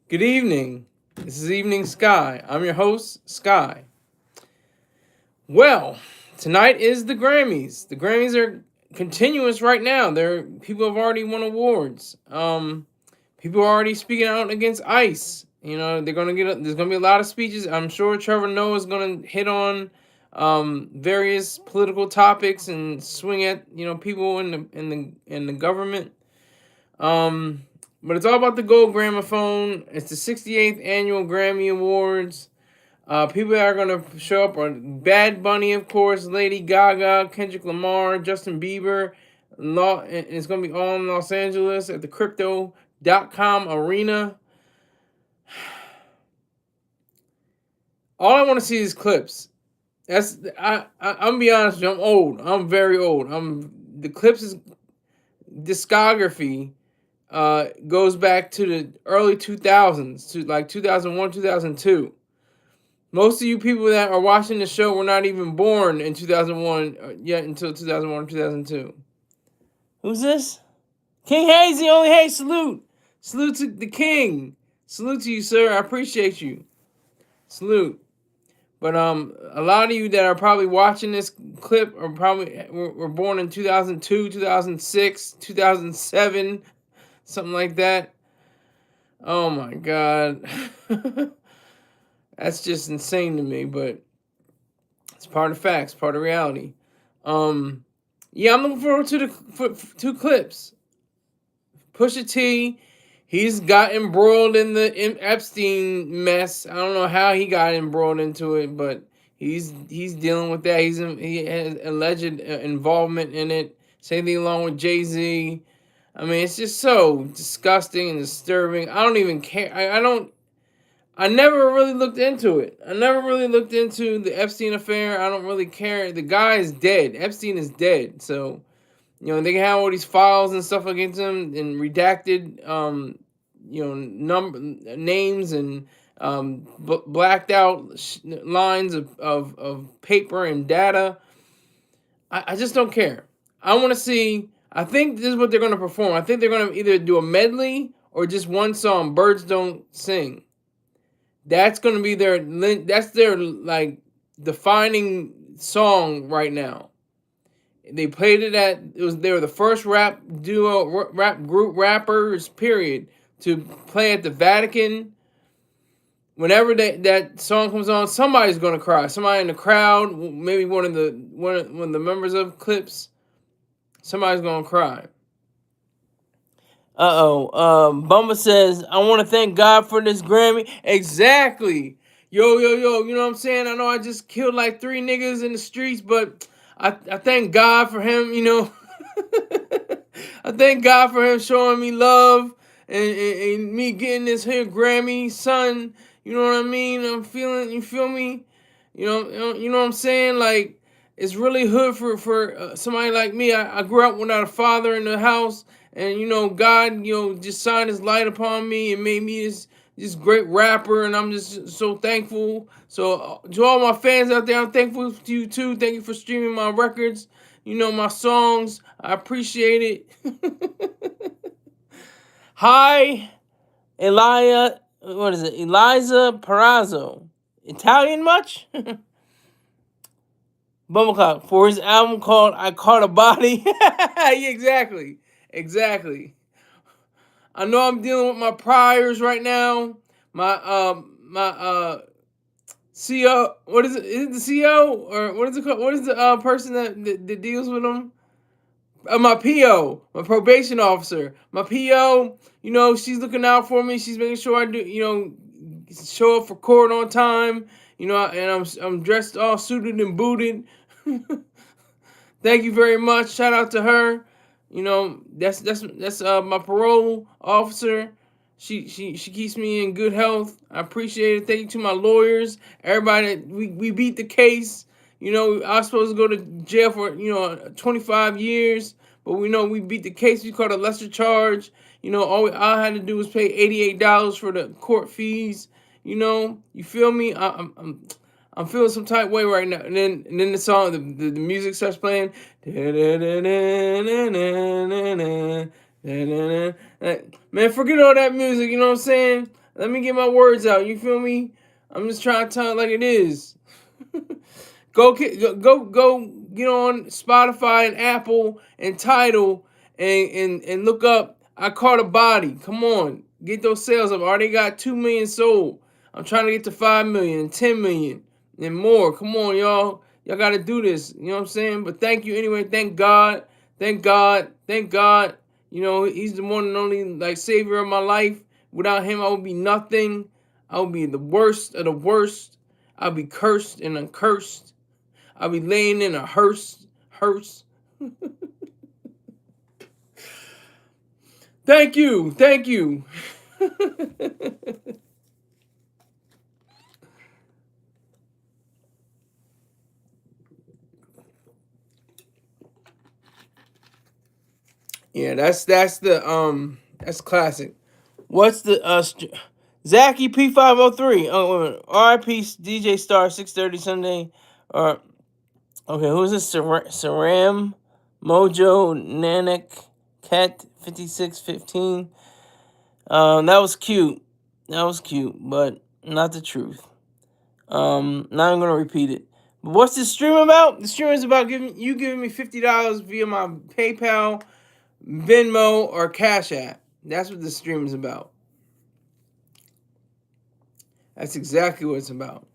Good evening. This is Evening Sky. I'm your host, Sky. Well, tonight is the Grammys. The Grammys are continuous right now. People have already won awards. People are already speaking out against ICE. They're gonna get. There's gonna be a lot of speeches. I'm sure Trevor Noah is gonna hit on various political topics and swing at people in the government. Um, but it's all about the gold gramophone. It's the 68th annual Grammy Awards. People that are gonna show up are Bad Bunny, of course, Lady Gaga, Kendrick Lamar, Justin Bieber. It's gonna be all in Los Angeles at the Crypto.com arena. All I want to see is clips. I'm gonna be honest with you. I'm old. I'm very old. The Clips' discography goes back to the early 2000s, to like 2001, 2002. Most of you people that are watching the show were not even born in 2001 yet until 2001 or 2002. Who's this? King Hazy, only hey, salute. Salute to the king. Salute to you, sir. I appreciate you. Salute. But a lot of you that are probably watching this clip are probably were born in 2002, 2006, 2007, something like that. Oh my god. That's just insane to me, but it's part of facts, part of reality. Yeah, I'm looking forward to the two clips. Pusha T, he's got embroiled in the Epstein mess. I don't know how he got embroiled into it, but he's dealing with that. He has alleged involvement in it. Same thing along with Jay-Z. I mean, it's just so disgusting and disturbing. I don't even care. I never really looked into it. I never really looked into the Epstein affair. I don't really care. The guy is dead. Epstein is dead. So, they can have all these files and stuff against him and redacted, names and blacked out lines of paper and data. I just don't care. I want to see. I think this is what they're going to perform. I think they're going to either do a medley or just one song, Birds Don't Sing. That's gonna be their like defining song right now. They played it they were the first rap group rappers period to play at the Vatican. Whenever that song comes on, somebody's gonna cry. Somebody in the crowd, maybe one of the members of Clips, somebody's gonna cry. Bumba says, I want to thank God for this Grammy. Exactly. Yo, you know what I'm saying? I know I just killed like 3 niggas in the streets, but I thank God for him, I thank God for him showing me love and me getting this here Grammy, son. You know what I mean? You feel me? You know what I'm saying? Like, it's really hood for somebody like me. I grew up without a father in the house. And God, just shined His light upon me and made me this great rapper, and I'm just so thankful. So to all my fans out there, I'm thankful to you too. Thank you for streaming my records, my songs. I appreciate it. Hi, Elia. What is it? Eliza Perazzo. Italian much? Bumbleclock for his album called "I Caught a Body." Yeah, exactly. I know I'm dealing with my priors right now. My CO. What is it? Is it the CO or what is it called? What is the person that deals with them? My PO, my probation officer. My PO. She's looking out for me. She's making sure I do. Show up for court on time. And I'm dressed all suited and booted. Thank you very much. Shout out to her. That's my parole officer. She keeps me in good health. I appreciate it. Thank you to my lawyers. Everybody, we beat the case. I was supposed to go to jail for 25 years, but we beat the case. We caught a lesser charge. All I had to do was pay $88 for the court fees. You feel me? I'm feeling some type way right now. And then the song, the music starts playing. Man, forget all that music, you know what I'm saying? Let me get my words out, you feel me? I'm just trying to tell it like it is. Go get on Spotify and Apple and Tidal and look up I Caught a Body. Come on. Get those sales up. I already got 2 million sold. I'm trying to get to 5 million and 10 million and more. Come on, y'all. Y'all gotta do this. You know what I'm saying? But thank you anyway. Thank God. Thank God. Thank God. You know, he's the one and only like savior of my life. Without him, I would be nothing. I would be the worst of the worst. I'll be cursed and uncursed. I'll be laying in a hearse. Thank you. Thank you. Yeah, that's classic. What's the Zachy P503? Oh, wait a minute. R.I.P. DJ Star 6:30 Sunday. Okay, who's this? Saram Mojo Nanak Cat 5615. That was cute. That was cute, but not the truth. Now I'm gonna repeat it. But what's this stream about? The stream is about giving me $50 via my PayPal, Venmo, or Cash App. That's what the stream is about. That's exactly what it's about.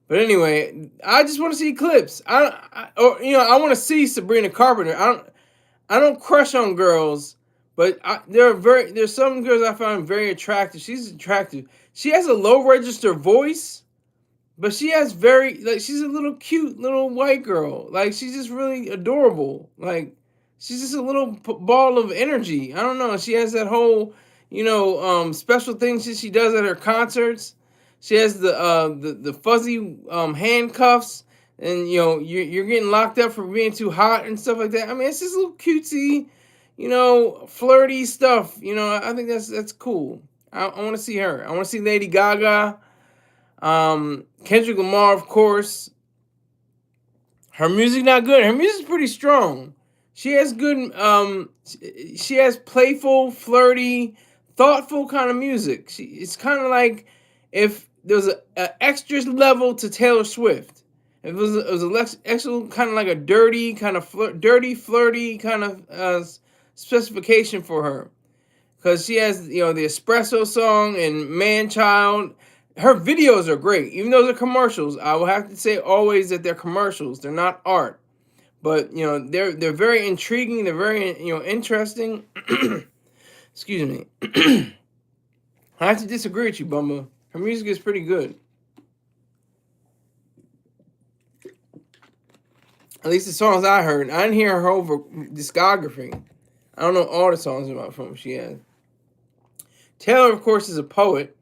But anyway, I just want to see clips. I want to see Sabrina Carpenter. I don't crush on girls, but there's some girls I find very attractive. She's attractive. She has a low register voice, but she has she's a little cute little white girl. Like she's just really adorable. Like she's just a little ball of energy. I don't know. She has that whole special things she does at her concerts. She has the fuzzy handcuffs, and you're getting locked up for being too hot and stuff like that. I mean, it's just a little cutesy, flirty stuff. I think that's cool. I want to see her. I want to see Lady Gaga. Kendrick Lamar, of course. Her music not good. Her music's pretty strong. She has good. She has playful, flirty, thoughtful kind of music. It's kind of like if there was an extra level to Taylor Swift. If it was a extra kind of like a dirty, kind of flirty kind of specification for her, because she has the Espresso song and Man Child. Her videos are great, even though they're commercials. I will have to say always that they're commercials. They're not art, but they're very intriguing. They're very interesting. Excuse me. I have to disagree with you, Bumba. Her music is pretty good. At least the songs I heard. I didn't hear her whole discography. I don't know all the songs from she has. Taylor, of course, is a poet,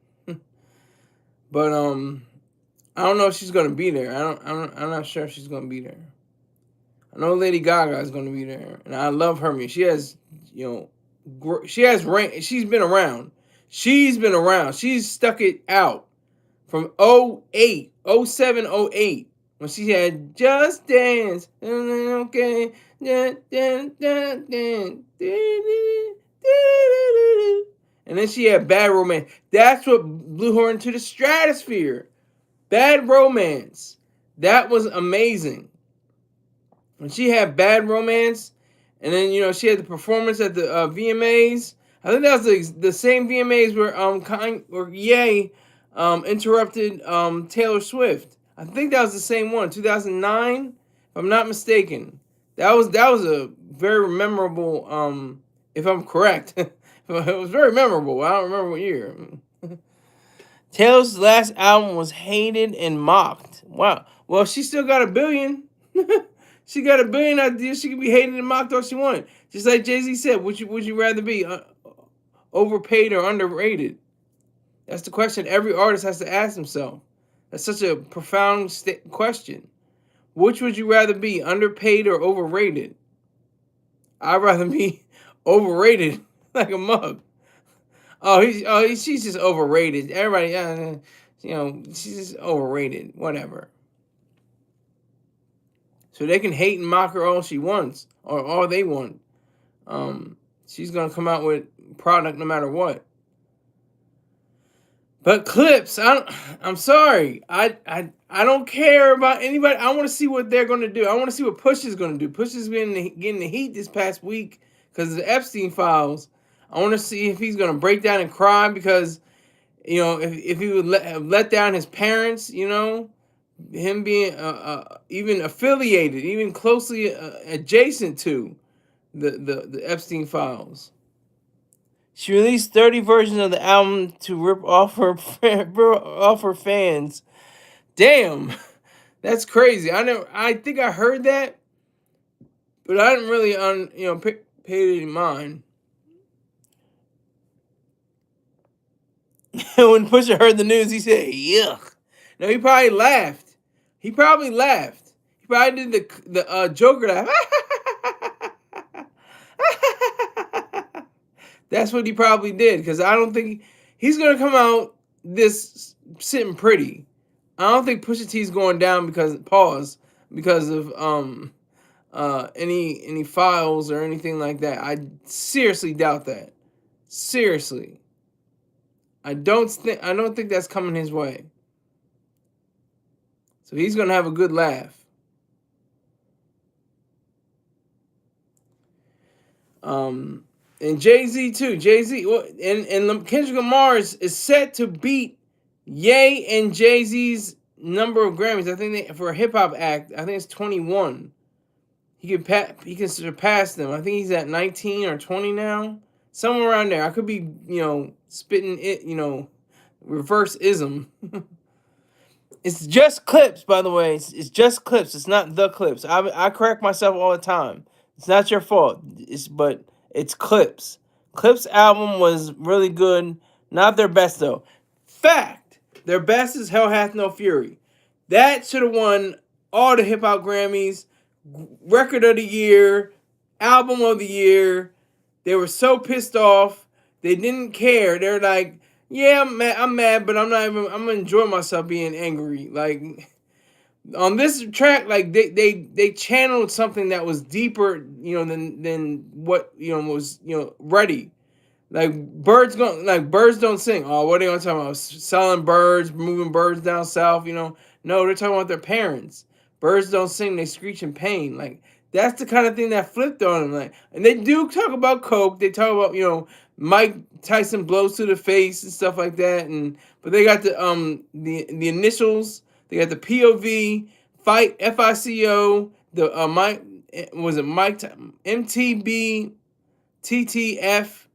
but I don't know if she's gonna be there. I'm not sure if she's gonna be there. I know Lady Gaga is gonna be there, and I love her music. She has, she has rank. She's been around. She's stuck it out from 08, 07, 08 when she had Just Dance. Okay. And then she had Bad Romance. That's what blew her into the stratosphere. Bad Romance. That was amazing. When she had Bad Romance, and then she had the performance at the VMAs. I think that was the same VMAs where Ye interrupted Taylor Swift. I think that was the same one, 2009, if I'm not mistaken. That was a very memorable. If I'm correct, it was very memorable. I don't remember what year. Taylor's last album was hated and mocked. Wow. Well, she still got $1 billion. She got $1 billion ideas. She can be hated and mocked all she wanted. Just like Jay-Z said, would you rather be overpaid or underrated? That's the question every artist has to ask himself. That's such a profound question. Which would you rather be, underpaid or overrated? I'd rather be overrated, like a mug. She's just overrated. Everybody, she's just overrated. Whatever. So they can hate and mock her all she wants, or all they want. She's gonna come out with product no matter what. But Clips, I'm sorry. I don't care about anybody. I want to see what they're gonna do. I want to see what Push is gonna do. Push is getting the heat this past week because of the Epstein files. I want to see if he's gonna break down and cry because if he would let down his parents, him being even affiliated, even closely adjacent to the Epstein files. She released 30 versions of the album to rip off her fans. Damn, that's crazy. I think I heard that, but I didn't really pay it in mind. When Pusha heard the news, he said, "Yuck." No, he probably laughed. He probably did the Joker laugh. That's what he probably did, because I don't think he's gonna come out this sitting pretty. I don't think Pusha T's going down because of any files or anything like that. I seriously doubt that. Seriously, I don't think that's coming his way. So he's gonna have a good laugh. And Jay-Z too. Jay-Z and Kendrick Lamar is set to beat Ye and Jay-Z's number of Grammys. I think for a hip hop act, I think it's 21. He can surpass them. I think he's at 19 or 20 now, somewhere around there. I could be spitting it reverse ism. It's just Clips, by the way. It's just Clips. It's not the Clips. I correct myself all the time. It's not your fault. But it's Clips. Clips album was really good. Not their best though. Fact. Their best is Hell Hath No Fury. That should have won all the hip hop Grammys. Record of the year. Album of the year. They were so pissed off. They didn't care. They're like, yeah, I'm mad, but I'm gonna enjoy myself being angry. Like on this track, like they channeled something that was deeper, than what was ready. Like birds don't sing. Oh, what are they gonna talk about? Selling birds, moving birds down south. No, they're talking about their parents. Birds don't sing; they screech in pain. Like that's the kind of thing that flipped on them. Like, and they do talk about coke. They talk about Mike Tyson blows to the face and stuff like that. But they got the initials. They got the POV, fight FICO, the Mike was it Mike MTB, TTF,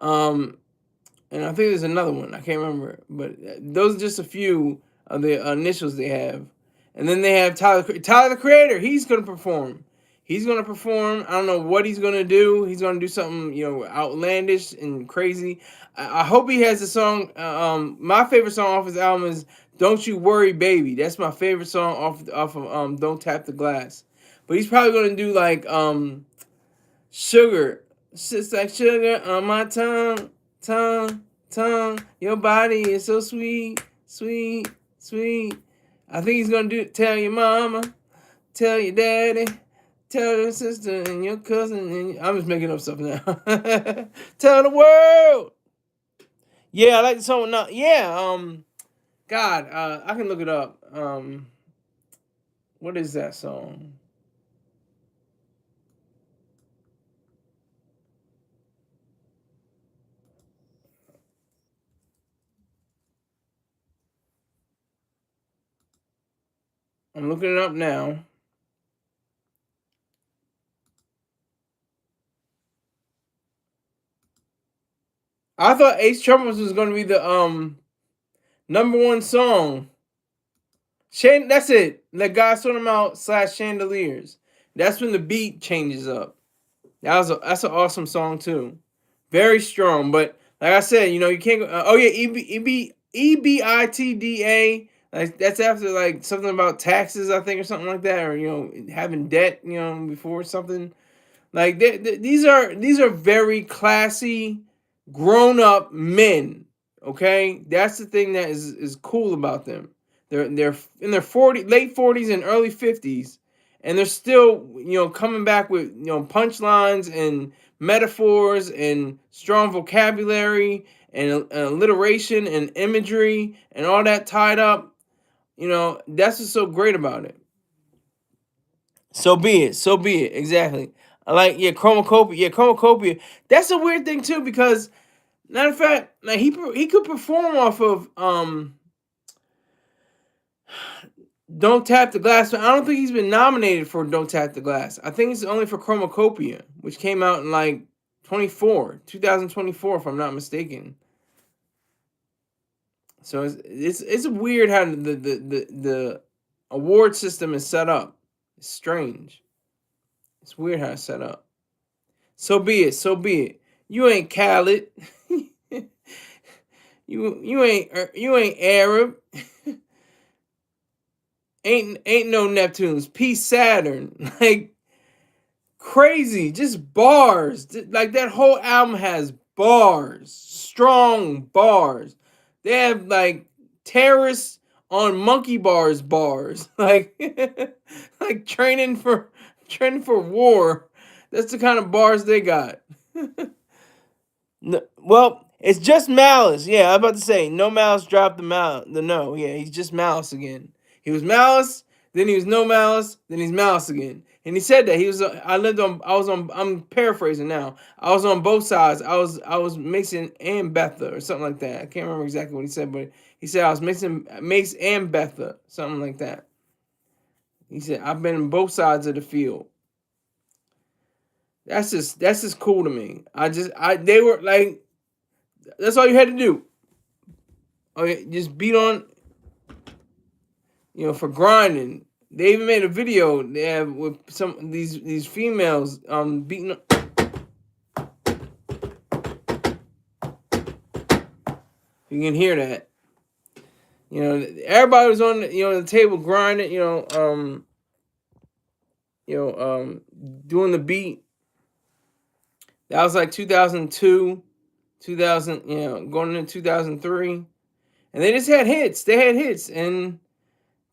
and I think there's another one. I can't remember, but those are just a few of the initials they have. And then they have Tyler the Creator. He's gonna perform. I don't know what he's gonna do. He's gonna do something outlandish and crazy. I hope he has a song. My favorite song off his album is "Don't You Worry, Baby." That's my favorite song off of "Don't Tap the Glass." But he's probably gonna do like "Sugar." Sits like sugar on my tongue. Your body is so sweet, sweet, sweet. I think he's gonna tell your mama, tell your daddy, tell your sister and your cousin. I'm just making up stuff now. Tell the world. Yeah, I like the song. Now, yeah. God, I can look it up. What is that song? I'm looking it up now. I thought Ace Trumpets was gonna be the number one song. That's it. The guy sort them out / chandeliers. That's when the beat changes up. That's an awesome song too. Very strong, but like I said, you can't go. Oh yeah, EBITDA. Like that's after like something about taxes, I think, or something like that, or having debt, before something. Like these are very classy, grown up men. Okay, that's the thing that is cool about them. They're in their late 40s and early 50s, and they're still, coming back with, punchlines and metaphors and strong vocabulary and alliteration and imagery and all that tied up. That's what's so great about it. So be it. So be it. Exactly. I like, yeah, chromacopia. Yeah, chromacopia. That's a weird thing too, because matter of fact, like he could perform off of Don't Tap the Glass, but I don't think he's been nominated for Don't Tap the Glass. I think it's only for Chromacopia, which came out in like 2024, if I'm not mistaken. So it's weird how the award system is set up. It's strange. It's weird how it's set up. So be it. So be it. You ain't Khaled. you ain't Arab. ain't no Neptunes. Peace Saturn. Like crazy. Just bars. Like that whole album has bars. Strong bars. They have like terrorists on monkey bars. Like like training for war. That's the kind of bars they got. No, well, it's just Malice. Yeah, I'm about to say No Malice dropped the no. Yeah, he's just Malice again. He was Malice, then he was No Malice, then he's Malice again. And he said that he was. I'm paraphrasing now. I was on both sides. I was mixing and Betha or something like that. I can't remember exactly what he said, but he said I was mixing Mace and Betha, something like that. He said I've been on both sides of the field. That's just cool to me. They were like, that's all you had to do. Okay, just beat on, for grinding. They even made a video they have with some of these females beating. You can hear that. Everybody was on the table grinding. Doing the beat. That was like 2002, 2000. Going into 2003, and they just had hits. They had hits, and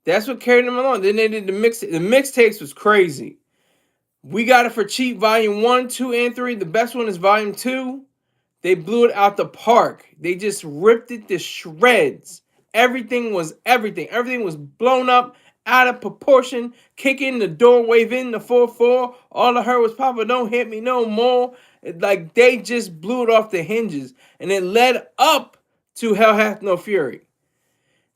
that's what carried them along. Then they did the mix. The mixtapes was crazy. We Got It for Cheap, Volume 1, 2, and 3. The best one is Volume 2. They blew it out the park. They just ripped it to shreds. Everything was everything. Everything was blown up, out of proportion. Kick in the door, wave in the 4-4. All I heard was, Papa, don't hit me no more. Like, they just blew it off the hinges. And it led up to Hell Hath No Fury.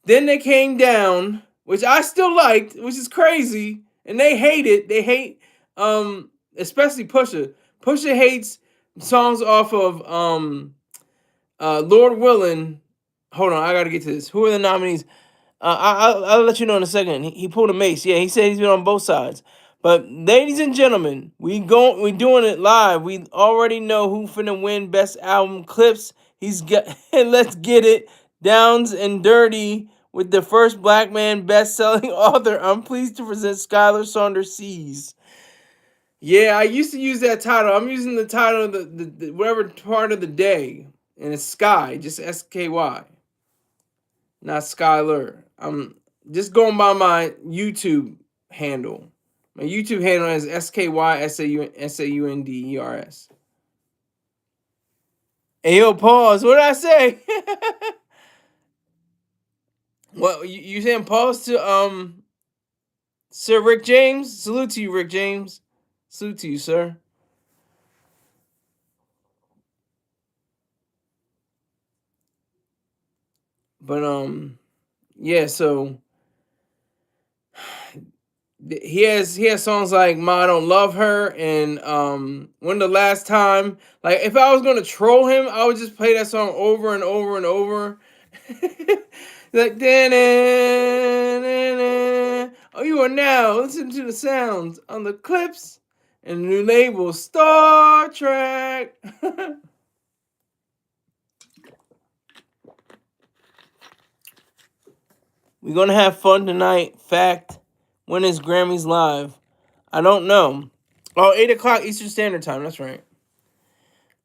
Then they came down, which I still liked, which is crazy. And they hate it. They hate, especially Pusha. Pusha hates songs off of Lord Willin'. Hold on, I gotta get to this. Who are the nominees? I'll let you know in a second. He pulled a Mace. Yeah, he said he's been on both sides. But ladies and gentlemen, we doing it live. We already know who finna win best album clips. He's got let's get it. Downs and Dirty with the first black man best-selling author. I'm pleased to present Skylar Saunders Seas. Yeah, I used to use that title. I'm using the title of the whatever part of the day, and it's Sky, just SKY, not Skyler. I'm just going by my YouTube handle. My YouTube handle is SKYSAUNDERS. Hey, yo, pause. What did I say? What you saying? Pause to Sir Rick James. Salute to you, Rick James. Salute to you, sir. But yeah. So he has songs like "Ma, I Don't Love Her" and "When the Last Time." Like, if I was gonna troll him, I would just play that song over and over and over. Like, oh, you are now listening to the sounds on the clips and the new label Star Trek. We're gonna have fun tonight. Fact. When is Grammys live? I don't know. Oh, 8 o'clock Eastern Standard Time. That's right.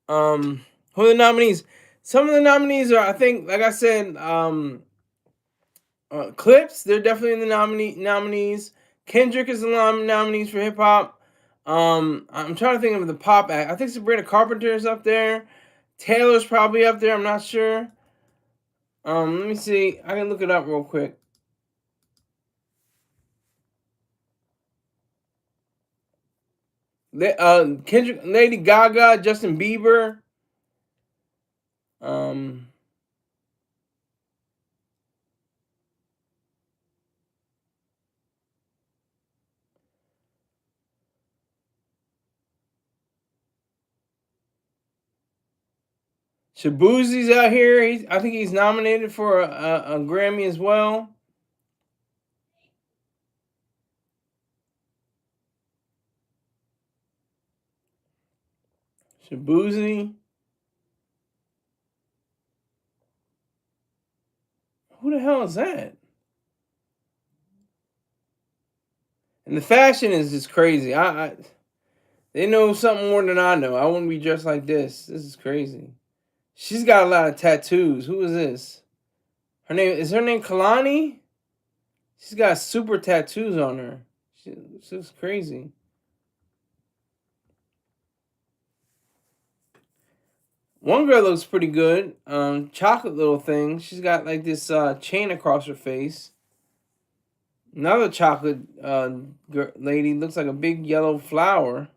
Who are the nominees? Some of the nominees are, I think, like I said, clips. They're definitely in the nominees. Kendrick is the nominees for hip hop. I'm trying to think of the pop act. I think Sabrina Carpenter is up there. Taylor's probably up there. I'm not sure. Let me see. I can look it up real quick. Kendrick, Lady Gaga, Justin Bieber. Um, Shabuzi's out here. I think he's nominated for a Grammy as well. Shabuzi. Who the hell is that? And the fashion is just crazy. They know something more than I know. I wouldn't be dressed like this. This is crazy. She's got a lot of tattoos. Who is this? Her name Kalani? She's got super tattoos on her. She's crazy. One girl looks pretty good. Chocolate little thing. She's got like this chain across her face. Another chocolate lady looks like a big yellow flower.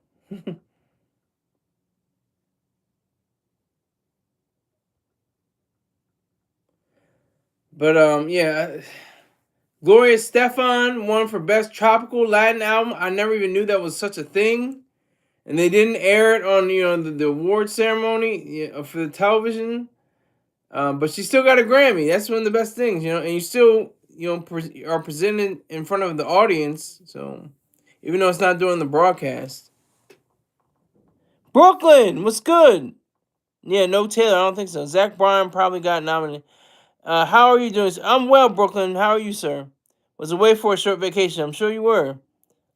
But yeah, Gloria Stefan won for best tropical Latin album. I never even knew that was such a thing, and they didn't air it on the award ceremony for the television. But she still got a Grammy. That's one of the best things, and you still are presented in front of the audience. So even though it's not during the broadcast, Brooklyn, what's good? Yeah, no Taylor. I don't think so. Zach Bryan probably got nominated. How are you doing? I'm well, Brooklyn. How are you, sir? Was away for a short vacation. I'm sure you were.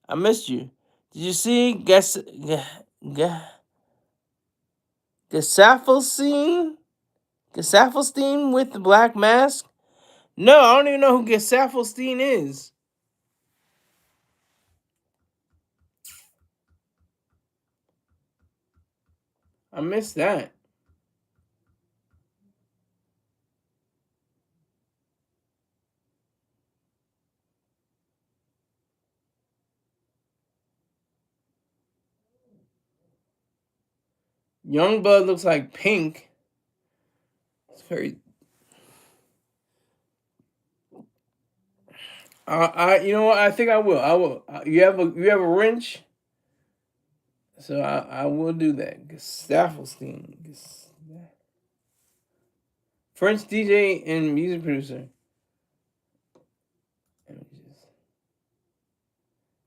I missed you. Did you see Gasaffelstein? Gasaffelstein with the black mask? No, I don't even know who Gasaffelstein is. I missed that. Youngblood looks like Pink. It's very. You know what? I think I will. I will. You have a wrench, so I will do that. Staffelstein, French DJ and music producer.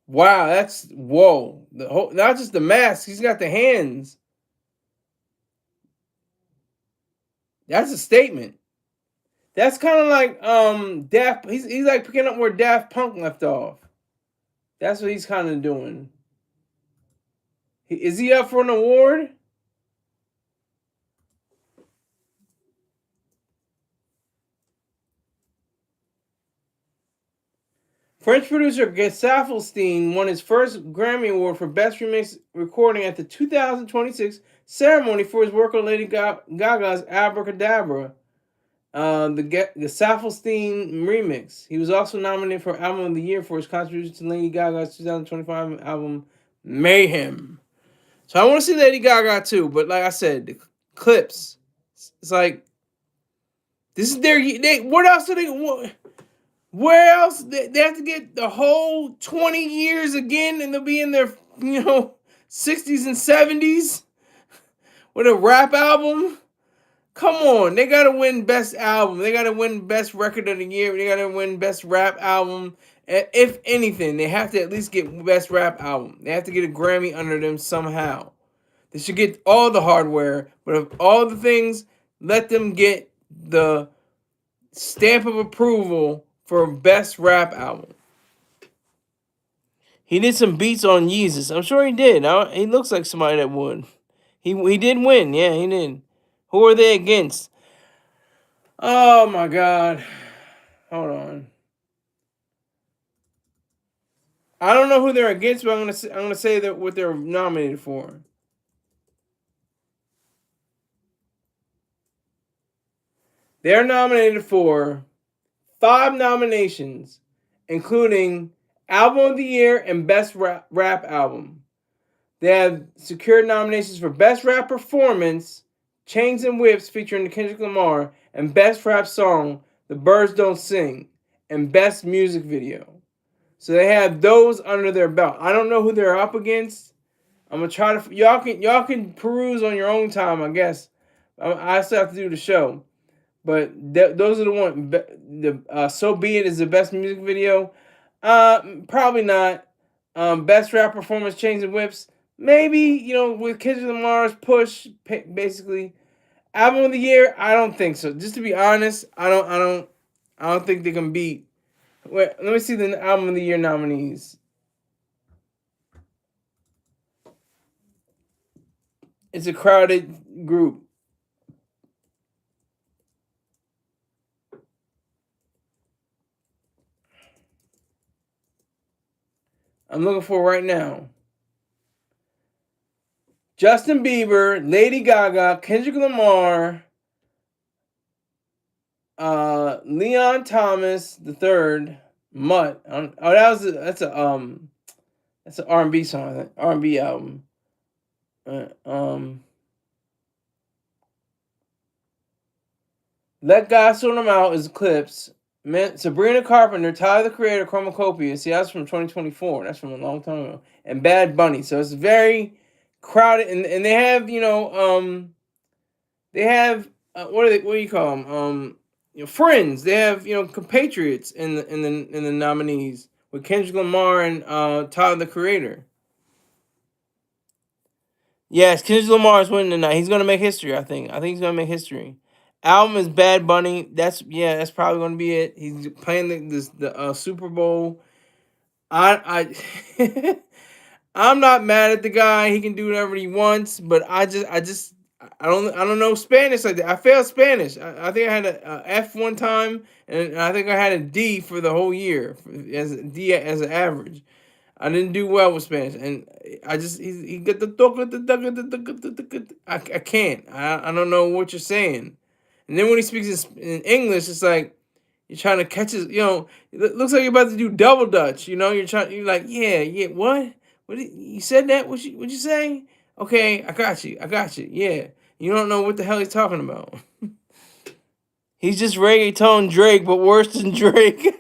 Wow, that's whoa. The whole not just the mask. He's got the hands. That's a statement. That's kind of like Daft. He's like picking up where Daft Punk left off. That's what he's kind of doing. Is he up for an award? French producer Gesaffelstein won his first Grammy Award for Best Remix Recording at the 2026 ceremony for his work on Lady Gaga's Abracadabra, the Gesaffelstein remix. He was also nominated for Album of the Year for his contribution to Lady Gaga's 2025 album Mayhem. So I want to see Lady Gaga too, but like I said, the clips, it's like this is their. What else do they? Where else they have to get the whole 20 years again, and they'll be in their 60s and 70s with a rap album? Come on, they gotta win best album. They gotta win best record of the year. They gotta win best rap album. If anything, they have to at least get best rap album. They have to get a Grammy under them somehow. They should get all the hardware, but of all the things, let them get the stamp of approval for best rap album. He did some beats on Yeezus. I'm sure he did. He looks like somebody that would. He did win. Yeah, he did. Who are they against? Oh my God. Hold on. I don't know who they're against, but I'm gonna say that what they're nominated for. They're nominated for 5 nominations, including Album of the Year and Best Rap Album. They have secured nominations for Best Rap Performance, Chains and Whips featuring Kendrick Lamar, and Best Rap Song, The Birds Don't Sing, and Best Music Video. So they have those under their belt. I don't know who they're up against. I'm gonna try to y'all can peruse on your own time, I guess. I still have to do the show, but those are the ones. The So Be It is the best music video. Probably not. Best rap performance, Chains and Whips. Maybe with Kendrick Lamar's push, basically. Album of the year, I don't think so. Just to be honest, I don't think they can beat. Wait, let me see the album of the year nominees. It's a crowded group. I'm looking for right now. Justin Bieber, Lady Gaga, Kendrick Lamar, Leon Thomas the third, Mutt. Oh, that's an R&B song, R&B album. Let God Sort Them Out is Clips. Sabrina Carpenter, Tyler the Creator, Chromacopia. See, that's from 2024. That's from a long time ago. And Bad Bunny. So it's very crowded, and they have they have what do you call them? Friends. They have compatriots in the nominees with Kendrick Lamar and Tyler the Creator. Yes, Kendrick Lamar is winning tonight. He's gonna make history. I think he's gonna make history. Album is Bad Bunny. That's probably gonna be it. He's playing the Super Bowl. I I'm not mad at the guy. He can do whatever he wants, but I don't know Spanish like that. I failed Spanish. I think I had a F one time, and I think I had a D for the whole year as a D as an average. I didn't do well with Spanish, and he get the I can't. I don't know what you're saying. And then when he speaks in English, it's like you're trying to catch his. It looks like you're about to do double dutch. You're like, yeah. What you said that? What you say? Okay, I got you. Yeah, you don't know what the hell he's talking about. He's just reggaeton Drake, but worse than Drake.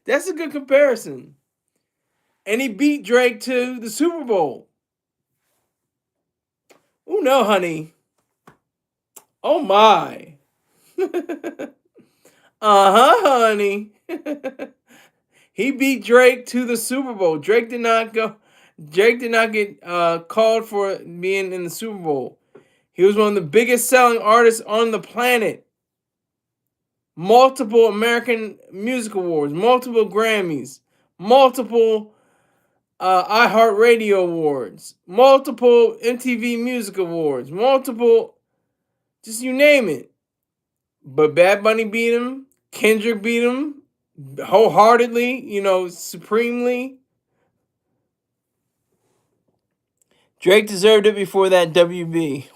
That's a good comparison. And he beat Drake to the Super Bowl. Oh no, honey. Oh my. Honey. He beat Drake to the Super Bowl. Drake did not get called for being in the Super Bowl. He was one of the biggest selling artists on the planet. Multiple American Music Awards, multiple Grammys, multiple iHeartRadio Awards, multiple MTV Music Awards, multiple, just you name it. But Bad Bunny beat him. Kendrick beat him wholeheartedly, supremely. Drake deserved it before that WB.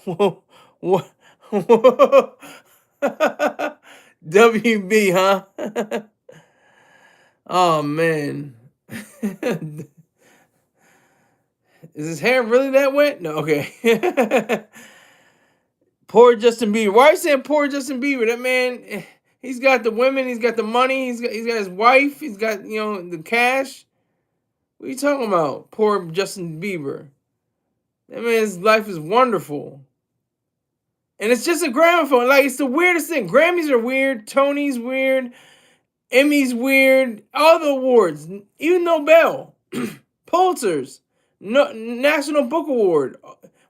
WB, huh? Oh, man. Is his hair really that wet? No, okay. Poor Justin Bieber. Why are you saying poor Justin Bieber? That man, he's got the women, he's got the money, he's got his wife, he's got the cash. What are you talking about? Poor Justin Bieber. That man's life is wonderful. And it's just a gramophone. Like, it's the weirdest thing. Grammys are weird. Tony's weird. Emmy's weird. All the awards. Even Nobel. Pulitzer's. No, National Book Award.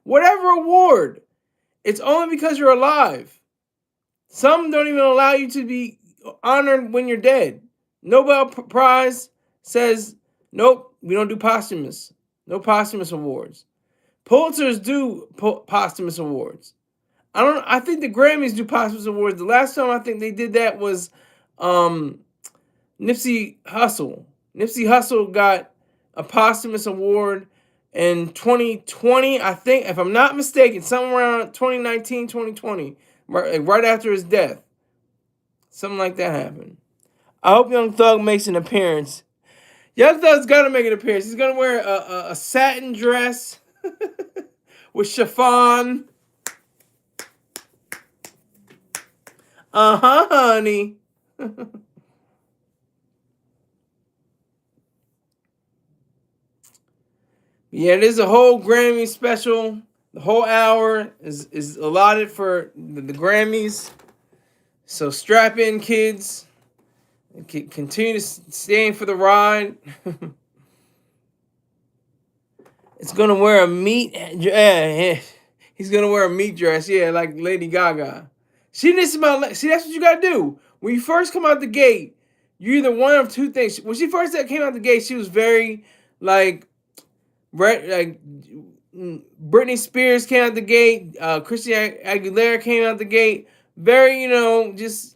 Whatever award. It's only because you're alive. Some don't even allow you to be honored when you're dead. Nobel Prize says, nope, we don't do posthumous. No posthumous awards. Pulitzers do posthumous awards. I think the Grammys do posthumous awards. The last time I think they did that was Nipsey Hussle. Nipsey Hussle got a posthumous award in 2020, I think, if I'm not mistaken, somewhere around 2019, 2020, right after his death. Something like that happened. I hope Young Thug makes an appearance. Young Thug's gonna make an appearance. He's gonna wear a satin dress with chiffon. Uh-huh, honey. Yeah, there's a whole Grammy special. The whole hour is allotted for the Grammys. So strap in, kids. Continue to stay in for the ride. It's gonna wear a meat. Yeah, he's gonna wear a meat dress. Yeah, like Lady Gaga. She needs to see. That's what you gotta do when you first come out the gate. You're either one of two things. When she first came out the gate, she was very like, right, like Britney Spears came out the gate. Christina Aguilera came out the gate. Very, just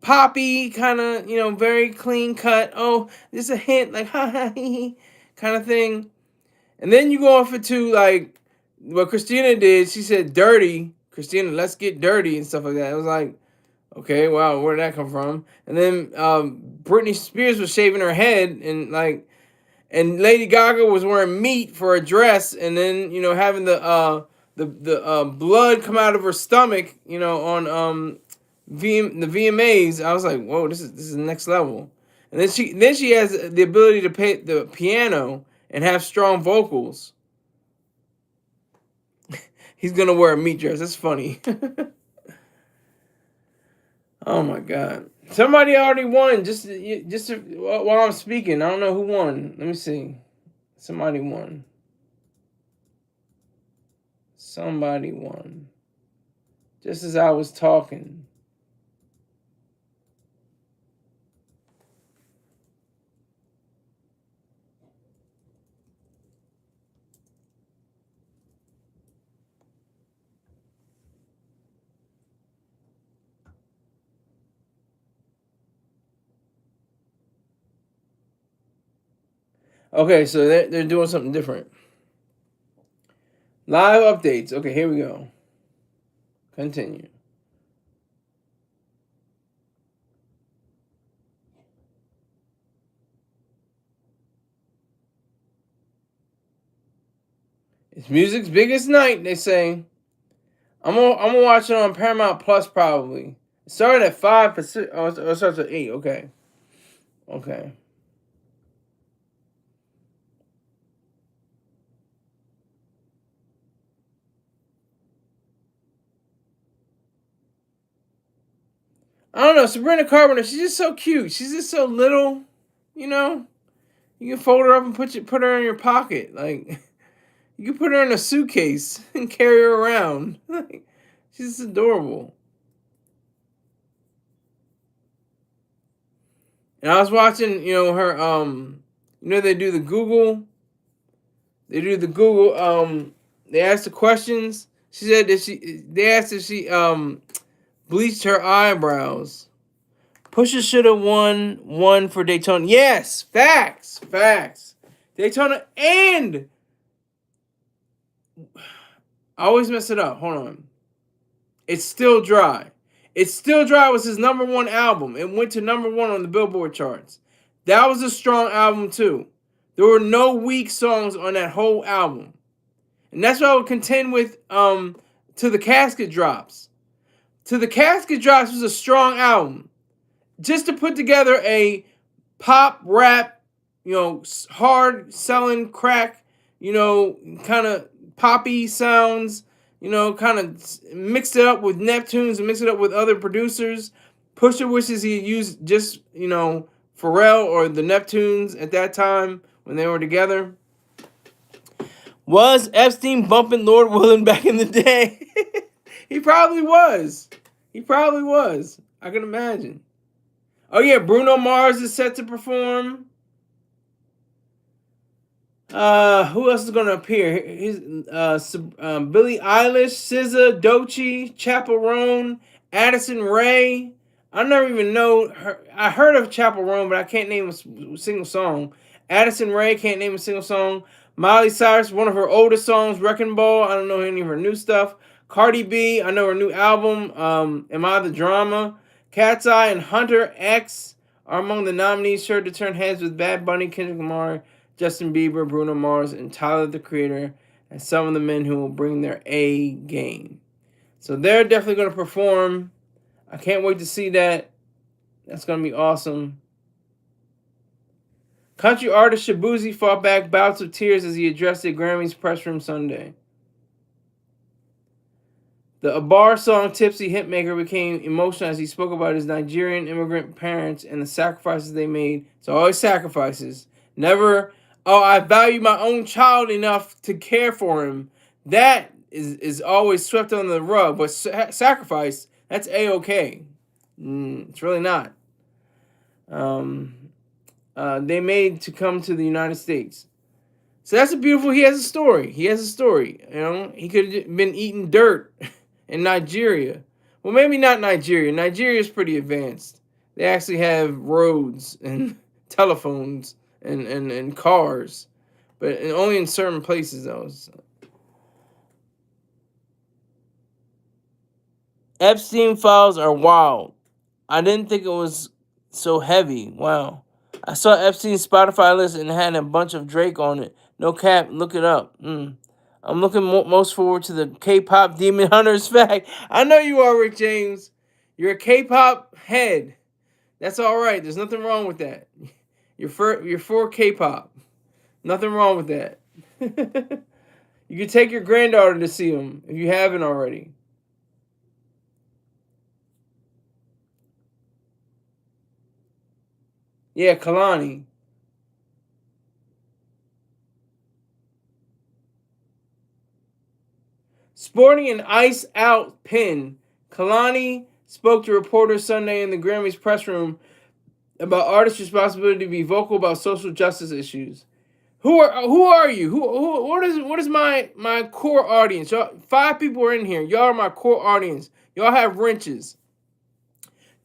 poppy, kind of, very clean cut. Oh, just a hint, like ha ha he kind of thing. And then you go off into like what Christina did. She said dirty. Christina, let's get dirty and stuff like that. It was like, okay, wow, where did that come from? And then Britney Spears was shaving her head and Lady Gaga was wearing meat for a dress, and then having the blood come out of her stomach, on the VMAs. I was like, whoa, this is the next level. And then she has the ability to play the piano and have strong vocals. He's gonna wear a meat dress. That's funny. Oh my god! Somebody already won. Just while I'm speaking, I don't know who won. Let me see. Somebody won. Somebody won. Just as I was talking. Okay, so they're doing something different. Live updates. Okay, here we go. Continue. It's music's biggest night, they say. I'm gonna watch it on Paramount Plus probably. It started at 5%. Oh, it starts at 8. Okay. Okay. I don't know. Sabrina Carpenter, she's just so cute. She's just so little, you know. You can fold her up and put her in your pocket. Like you can put her in a suitcase and carry her around. Like, she's just adorable. And I was watching, her they do the Google. They do the Google they asked the questions. She said that they asked if she bleached her eyebrows. Pusha should have won one for Daytona. Yes, facts. Daytona, and I always mess it up. Hold on. It's Still Dry. It's Still Dry was his number one album. It went to number one on the Billboard charts. That was a strong album too. There were no weak songs on that whole album. And that's what I would contend with To the Casket Drops. To the Casket Drops was a strong album. Just to put together a pop rap, hard selling crack, kind of poppy sounds, kind of mixed it up with Neptunes and mixed it up with other producers. Pusha wishes he had used just, Pharrell or the Neptunes at that time when they were together. Was Epstein bumping Lord Willin back in the day? He probably was. I can imagine. Oh yeah, Bruno Mars is set to perform. Who else is going to appear? He's Billie Eilish, SZA, Doechii, Chappell Roan, Addison Rae. I never even know her. I heard of Chappell Roan, but I can't name a single song. Addison Rae, can't name a single song. Miley Cyrus, one of her oldest songs, Wrecking Ball. I don't know any of her new stuff. Cardi B, I know her new album, Am I the Drama? Cat's Eye and Hunter X are among the nominees, sure to turn heads with Bad Bunny, Kendrick Lamar, Justin Bieber, Bruno Mars, and Tyler the Creator, and some of the men who will bring their A game. So they're definitely going to perform. I can't wait to see that. That's going to be awesome. Country artist Shabuzi fought back bouts of tears as he addressed the Grammys press room Sunday. The Abar song Tipsy Hitmaker became emotional as he spoke about his Nigerian immigrant parents and the sacrifices they made. So always sacrifices. Never, oh, I value my own child enough to care for him. That is always swept under the rug. But sacrifice, that's A-okay. It's really not. They made to come to the United States. So that's a beautiful, he has a story. He has a story. You know, he could have been eating dirt in Nigeria. Well, maybe not Nigeria. Nigeria is pretty advanced. They actually have roads and telephones and cars. But only in certain places, though. So. Epstein files are wild. I didn't think it was so heavy. Wow. I saw Epstein's Spotify list and it had a bunch of Drake on it. No cap, look it up. I'm looking most forward to the K-pop Demon Hunters fact. I know you are, Rick James. You're a K-pop head. That's all right. There's nothing wrong with that. You're for K-pop. Nothing wrong with that. You can take your granddaughter to see him if you haven't already. Yeah, Kalani. Sporting an ice out pin, Kalani spoke to reporters Sunday in the Grammys press room about artists' responsibility to be vocal about social justice issues. Who are you? What is my core audience? Y'all, 5 people are in here. Y'all are my core audience. Y'all have wrenches.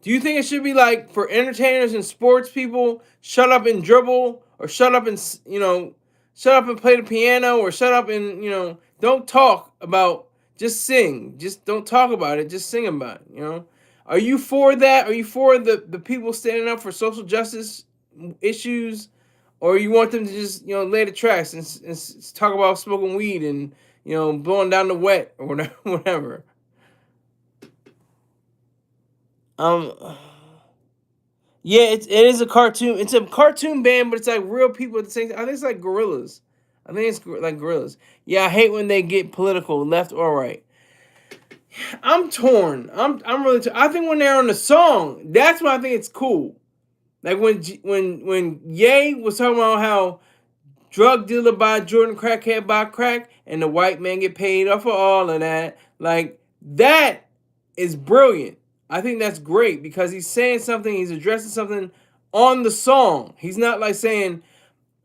Do you think it should be like for entertainers and sports people, shut up and dribble, or shut up and shut up and play the piano, or shut up and don't talk about, just sing, just don't talk about it, just sing about it. Are you for that? Are you for the people standing up for social justice issues, or you want them to just lay the tracks and talk about smoking weed and blowing down the wet or whatever? Yeah, it is a cartoon. It's a cartoon band, but it's like real people at the same time. I think it's like gorillas. I think it's like gorillas. Yeah, I hate when they get political, left or right. I'm torn. I'm really torn. I think when they're on the song, that's when I think it's cool. Like when Ye was talking about how drug dealer buy Jordan, crackhead buy crack, and the white man get paid off for all of that. Like, that is brilliant. I think that's great because he's saying something, he's addressing something on the song. He's not like saying,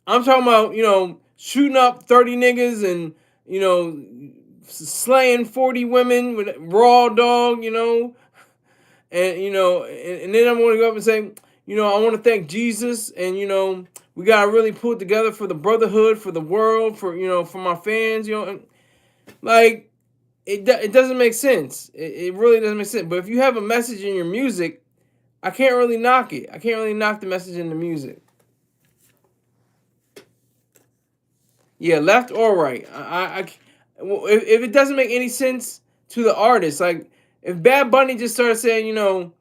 I'm talking about, shooting up 30 niggas and, slaying 40 women with raw dog, and, and then I'm going to go up and say, I want to thank Jesus and, we got to really pull it together for the brotherhood, for the world, for, for my fans, like, it doesn't make sense. It really doesn't make sense. But if you have a message in your music, I can't really knock it. I can't really knock the message in the music. Yeah, left or right. If it doesn't make any sense to the artist, like if Bad Bunny just started saying,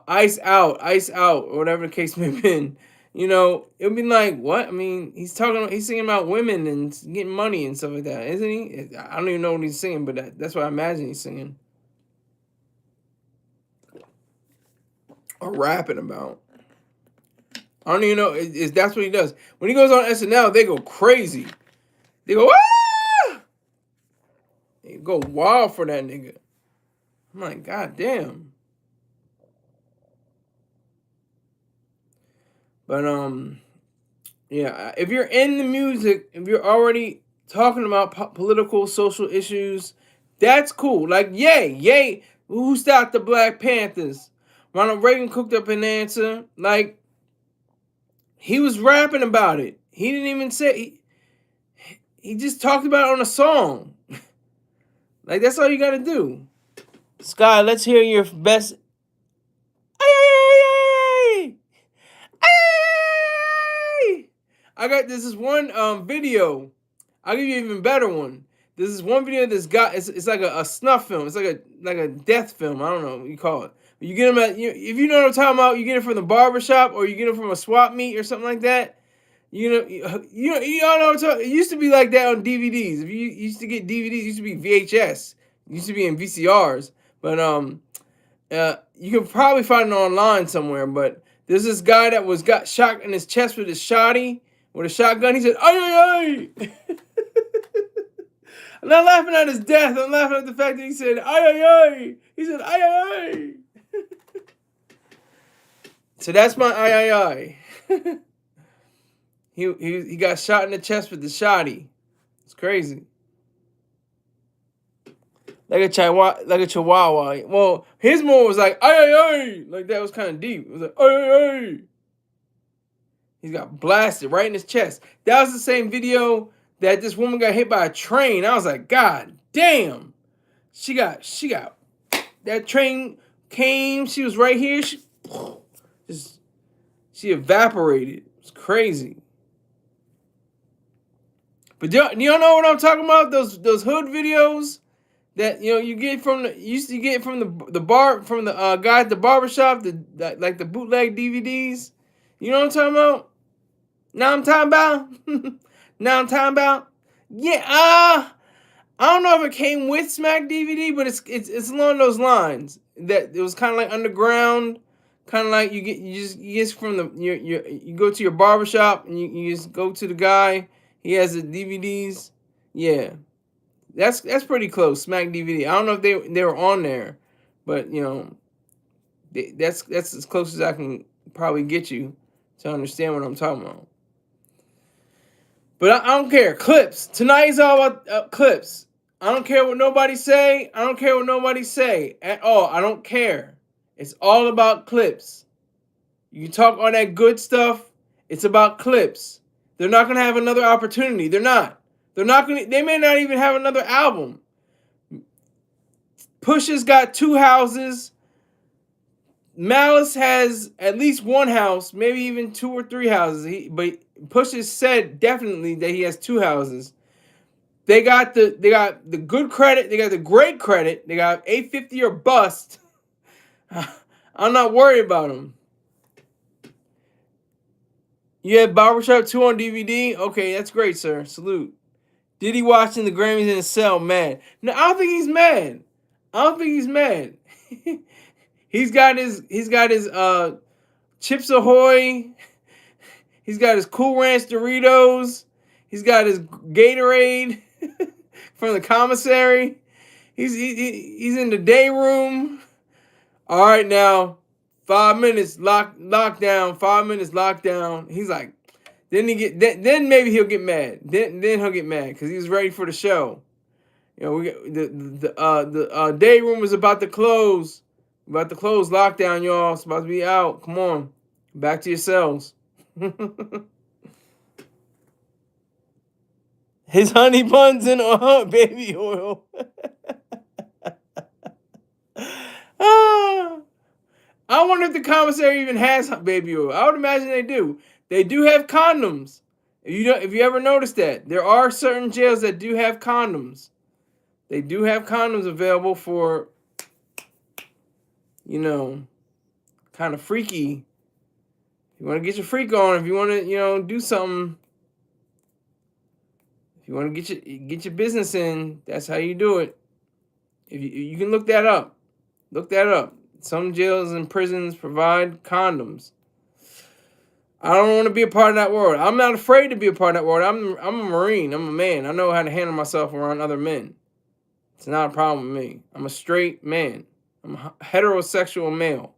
ice out, or whatever the case may have been, it would be like, what? I mean, he's singing about women and getting money and stuff like that, isn't he? I don't even know what he's singing, but that's what I imagine he's singing. Or rapping about. I don't even know if that's what he does. When he goes on SNL, they go crazy. They go, ah! They go wild for that nigga. I'm like, God damn. But yeah, if you're in the music, if you're already talking about political, social issues, that's cool. Like, yay, who stopped the Black Panthers? Ronald Reagan cooked up an answer. Like, He was rapping about it. He didn't even say he just talked about it on a song. Like that's all you gotta do. Sky, let's hear your best. Ay, ay, ay. I got this is one video. I'll give you an even better one. This is one video that's got it's like a snuff film. It's like a death film. I don't know what you call it. But you get them at if you know what I'm talking about, you get it from the barbershop or you get it from a swap meet or something like that. You all know what I'm talking. It used to be like that on DVDs. If you used to get DVDs, it used to be VHS. It used to be in VCRs. But you can probably find it online somewhere. But there's this guy that got shot in his chest with a shotgun. He said, "Ay ay ay." I'm not laughing at his death. I'm laughing at the fact that he said, "Ay ay ay." He said, "Ay ay ay." So that's my ay ay ay. He got shot in the chest with the shotty. It's crazy. Like a chihuahua. Well, his more was like, ay, ay, ay. Like that was kind of deep. It was like, ay, ay, ay. He got blasted right in his chest. That was the same video that this woman got hit by a train. I was like, God damn. She got, that train came. She was right here. She evaporated. It's crazy. But do y'all know what I'm talking about? Those hood videos that you get from the you used to get from the guy at the barbershop, like the bootleg DVDs. You know what I'm talking about? Now I'm talking about. Now I'm talking about. Yeah, I don't know if it came with Smack DVD, but it's along those lines. That it was kind of like underground, kind of like you get from the you go to your barbershop and you just go to the guy. He has the DVDs. Yeah. That's pretty close. Smack DVD. I don't know if they were on there, but that's as close as I can probably get you to understand what I'm talking about. But I don't care. Clips. Tonight is all about clips. I don't care what nobody say. I don't care what nobody say at all. I don't care. It's all about clips. You talk all that good stuff. It's about clips. They're not gonna have another opportunity. They're not. They're not gonna. They may not even have another album. Push's got 2 houses. Malice has at least 1 house, maybe even 2 or 3 houses. But Push has said definitely that he has 2 houses. They got the good credit. They got the great credit. They got 850 or bust. I'm not worried about them. You had Barbershop 2 on DVD? Okay, that's great, sir. Salute. Did he watching the Grammys in a cell mad? No, I don't think he's mad. I don't think he's mad. He's got his Chips Ahoy. He's got his Cool Ranch Doritos. He's got his Gatorade from the commissary. He's in the day room. All right, now 5 minutes lockdown. 5 minutes lockdown. He's like, then maybe he'll get mad. Then he'll get mad because he was ready for the show. We get the day room is about to close. About to close. Lockdown, y'all. It's about to be out. Come on, back to your cells. His honey buns and baby oil. I wonder if the commissary even has baby oil. I would imagine they do. They do have condoms. If you ever noticed that, there are certain jails that do have condoms. They do have condoms available for, kind of freaky. You want to get your freak on. If you want to, do something. If you want to get your business in, that's how you do it. If you can look that up. Look that up. Some jails and prisons provide condoms. I don't want to be a part of that world. I'm not afraid to be a part of that world. I'm a Marine. I'm a man. I know how to handle myself around other men. It's not a problem with me. I'm a straight man. I'm a heterosexual male.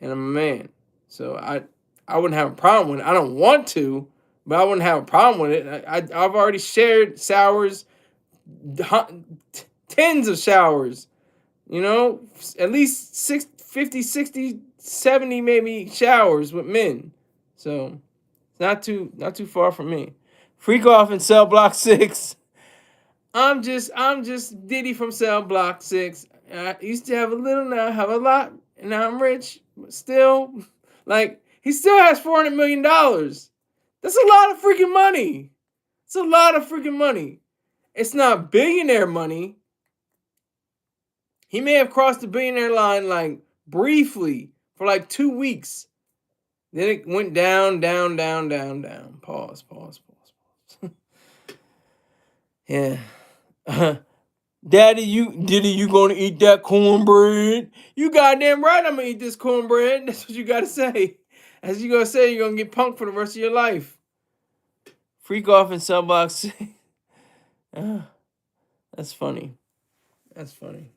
And I'm a man. So I wouldn't have a problem with it. I don't want to, but I wouldn't have a problem with it. I've already shared showers, tens of showers. At least 50, 60, 70 maybe showers with men. So not too far from me. Freak off in Cell Block 6. I'm just Diddy from Cell Block 6. I used to have a little, now I have a lot, and now I'm rich. But still, like, he still has $400 million. That's a lot of freaking money. It's a lot of freaking money. It's not billionaire money. He may have crossed the billionaire line like briefly for like 2 weeks. Then it went down, down, down, down, down. Pause, pause, pause, pause. Yeah. Daddy, you gonna eat that cornbread? You goddamn right I'm gonna eat this cornbread. That's what you gotta say. As you gonna say, you're gonna get punked for the rest of your life. Freak off in Cell Block 6. That's funny. That's funny.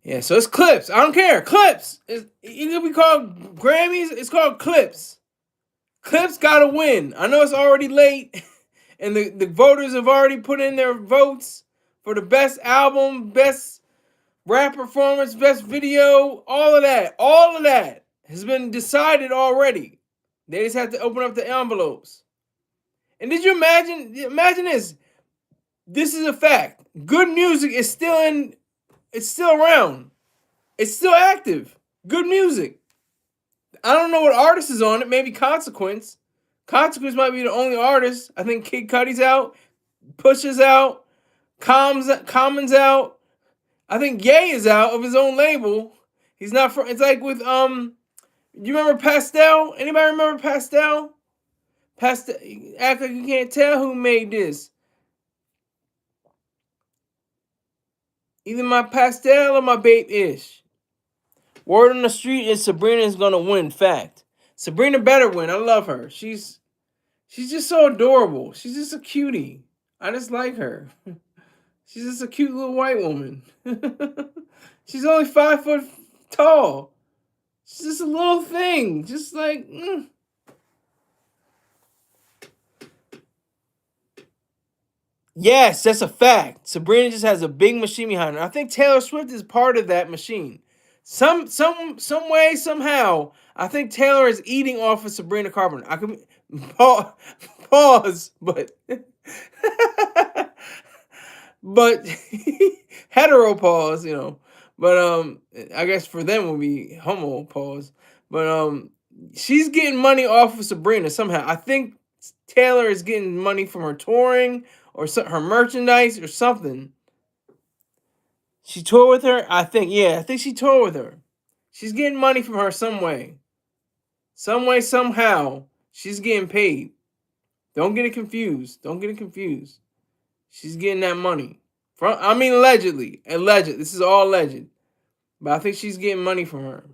Yeah, so it's clips. I don't care. Clips. It could be called Grammys. It's called clips. Clips gotta win. I know it's already late, and the voters have already put in their votes for the best album, best rap performance, best video, all of that. All of that has been decided already. They just have to open up the envelopes. And did you imagine this? This is a fact. Good music is still in, it's still around. It's still active. Good music. I don't know what artist is on it. Maybe Consequence. Consequence might be the only artist. I think Kid Cudi's out. Pusha's out. Common's out. I think Ye is out of his own label. He's not from. It's like with You remember Pastel? Anybody remember Pastel? Pastel. Act like you can't tell who made this. Either my Pastel or my Babe Ish. Word on the street is Sabrina's gonna win. Fact. Sabrina better win. I love her. She's just so adorable. She's just a cutie. I just like her. She's just a cute little white woman. She's only 5 foot tall. She's just a little thing. Just like. Yes, that's a fact. Sabrina just has a big machine behind her. I think Taylor Swift is part of that machine. Some way, somehow, I think Taylor is eating off of Sabrina Carpenter. I could pause, but but hetero pause, But I guess for them would be homo pause. But she's getting money off of Sabrina somehow. I think Taylor is getting money from her touring or her merchandise or something. She toured with her? I think she toured with her. She's getting money from her some way. Some way, somehow, she's getting paid. Don't get it confused. Don't get it confused. She's getting that money. Allegedly. Alleged. This is all alleged. But I think she's getting money from her.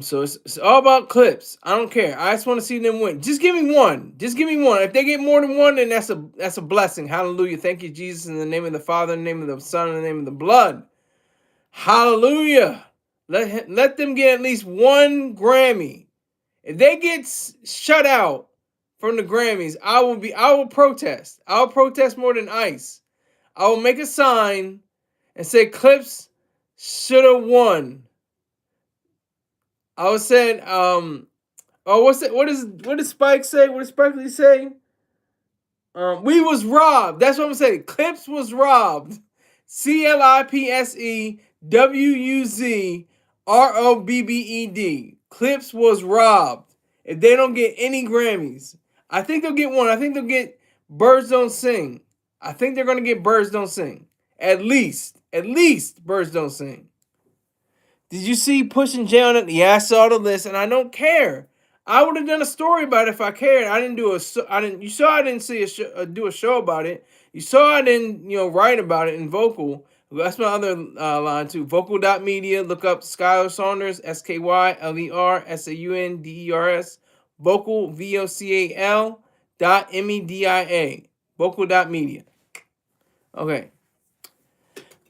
So it's all about clips. I don't care. I just want to see them win. Just give me one. Just give me one. If they get more than one, then that's a blessing. Hallelujah. Thank you, Jesus, in the name of the Father, in the name of the Son, in the name of the blood. Hallelujah. Let them get at least one Grammy. If they get shut out from the Grammys, I will protest. I will protest more than ICE. I will make a sign and say Clips should have won. I was saying, what's it? What does Spike say? What does Spike Lee say? We was robbed. That's what I'm saying. Clips was robbed. CLIPSEWUZROBBED. Clips was robbed. If they don't get any Grammys, I think they'll get one. I think they'll get Birds Don't Sing. I think they're gonna get Birds Don't Sing. At least Birds Don't Sing. Did you see Pushing J on it? Yeah, I saw the list, and I don't care. I would have done a story about it if I cared. I didn't do a. I didn't. You saw I didn't see do a show about it. You saw I didn't write about it in Vocal. That's my other line too. Vocal.media. Look up Skylar Saunders. SkylerSaunders. Vocal VOCAL .media. Vocal.media. Okay.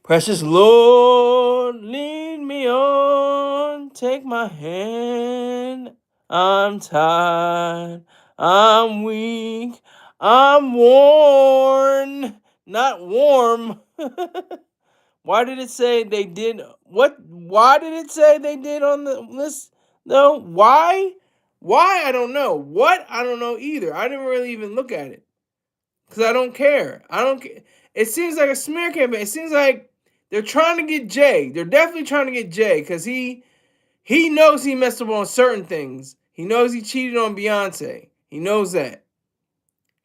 Precious Lord, lead me on, take my hand. I'm tired, I'm weak, I'm worn, not warm. Why did it say they did what? Why did it say they did on the list? No, why? Why? I don't know. What? I don't know either. I didn't really even look at it because I don't care. I don't care. It seems like a smear campaign. It seems like they're trying to get Jay. They're definitely trying to get Jay because he knows he messed up on certain things. He knows he cheated on Beyonce. He knows that.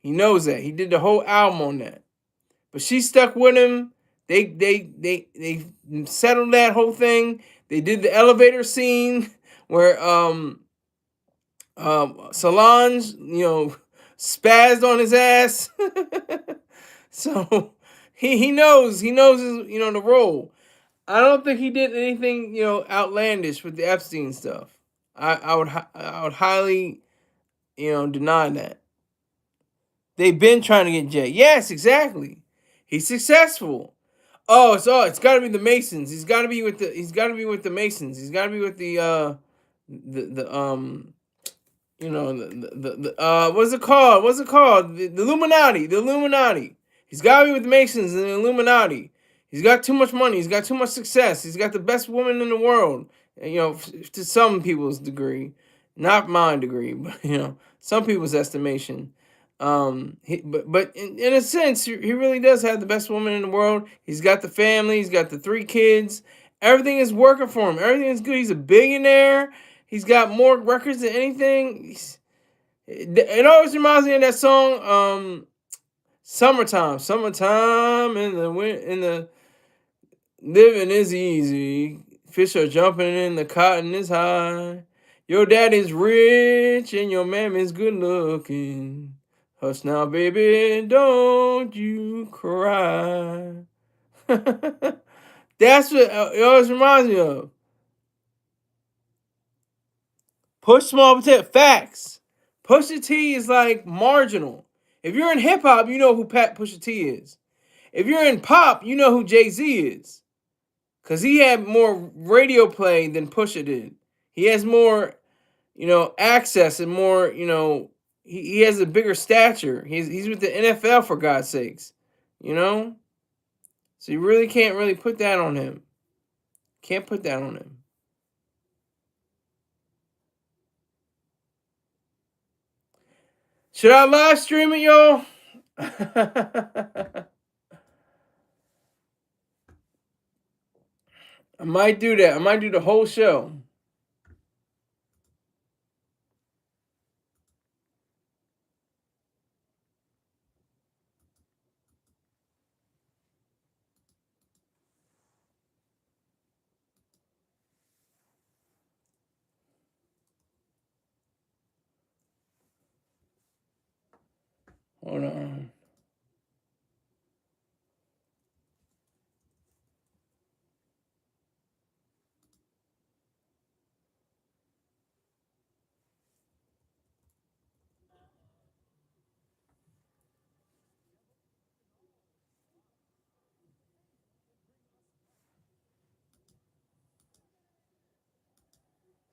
He knows that. He did the whole album on that. But she stuck with him. They settled that whole thing. They did the elevator scene where Solange, spazzed on his ass. So he knows his, the role. I don't think he did anything outlandish with the Epstein stuff. I would highly deny that. They've been trying to get Jay. Yes, exactly. He's successful. It's got to be the Masons. He's got to be with the Masons. He's got to be with the what's it called? What's it called? The Illuminati. The Illuminati. He's got to be with the Masons and the Illuminati. He's got too much money. He's got too much success. He's got the best woman in the world. To some people's degree, not my degree, but some people's estimation. But in a sense, he really does have the best woman in the world. He's got the family. He's got the 3 kids. Everything is working for him. Everything is good. He's a billionaire. He's got more records than anything. It always reminds me of that song, "Summertime." Summertime in the living is easy. Fish are jumping in the cotton is high. Your daddy's rich and your mammy's good looking. Hush now, baby, don't you cry. That's what it always reminds me of. Push small potato. Facts. Pusha T is like marginal. If you're in hip hop, you know who Pusha T is. If you're in pop, you know who Jay Z is. Cause he had more radio play than Pusha did. He has more, access and more, he has a bigger stature. He's with the NFL for God's sakes. You know? So you really can't really put that on him. Can't put that on him. Should I live stream it, y'all? I might do that. I might do the whole show. Hold on.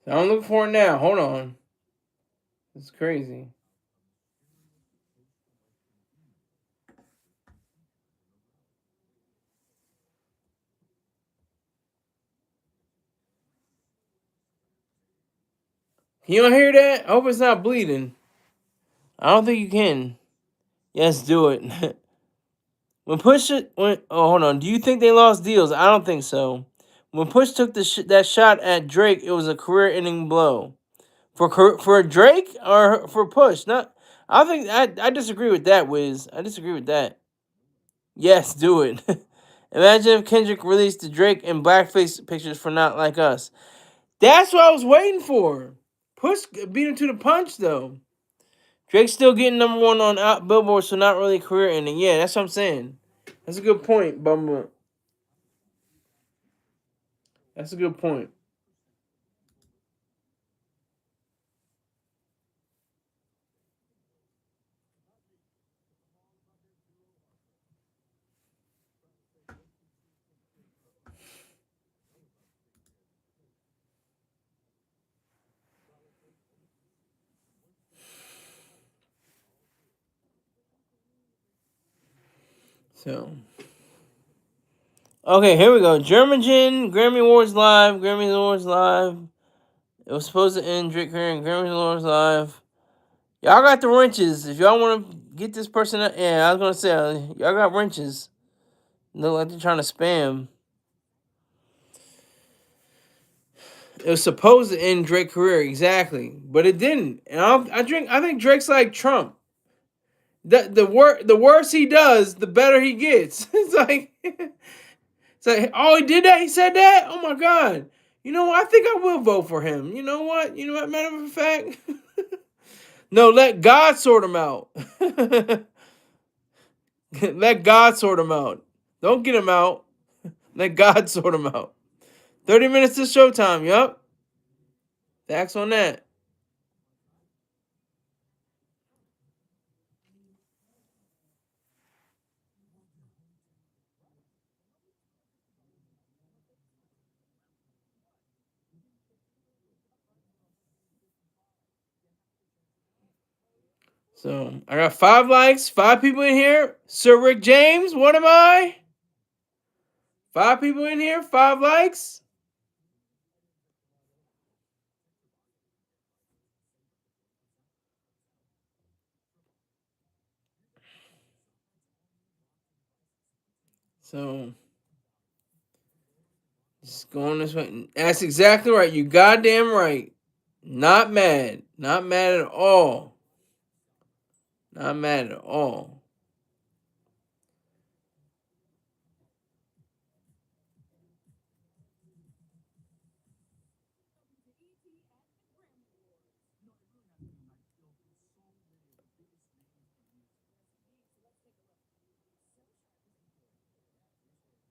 I'm looking for it now. Hold on. It's crazy. You don't hear that? I hope it's not bleeding. I don't think you can. Yes, do it. Hold on. Do you think they lost deals? I don't think so. When Push took that shot at Drake, it was a career-ending blow. For Drake or for Push? Not. I think I disagree with that, Wiz. I disagree with that. Yes, do it. Imagine if Kendrick released the Drake and blackface pictures for Not Like Us. That's what I was waiting for. Push beat him to the punch though. Drake's still getting #1 on Billboard, so not really career ending. Yeah, that's what I'm saying. That's a good point, Bumble. That's a good point. So, okay, here we go. German Grammy Awards live. Grammy Awards live. It was supposed to end Drake career and Grammy Awards live. Y'all got the wrenches. If y'all want to get this person, yeah, I was gonna say y'all got wrenches. Look like they're trying to spam. It was supposed to end Drake's career exactly, but it didn't. And I think Drake's like Trump. The worse he does, the better he gets. Oh, he did that. He said that. Oh my God. You know what? I think I will vote for him. You know what? You know what? Matter of fact, no. Let God sort him out. Let God sort him out. Don't get him out. Let God sort him out. 30 minutes to showtime. Yup. Facts on that. So I got 5 likes, 5 people in here. Sir Rick James, what am I? 5 people in here, 5 likes. So just going this way. That's exactly right. You goddamn right. Not mad. Not mad at all. Not mad at all.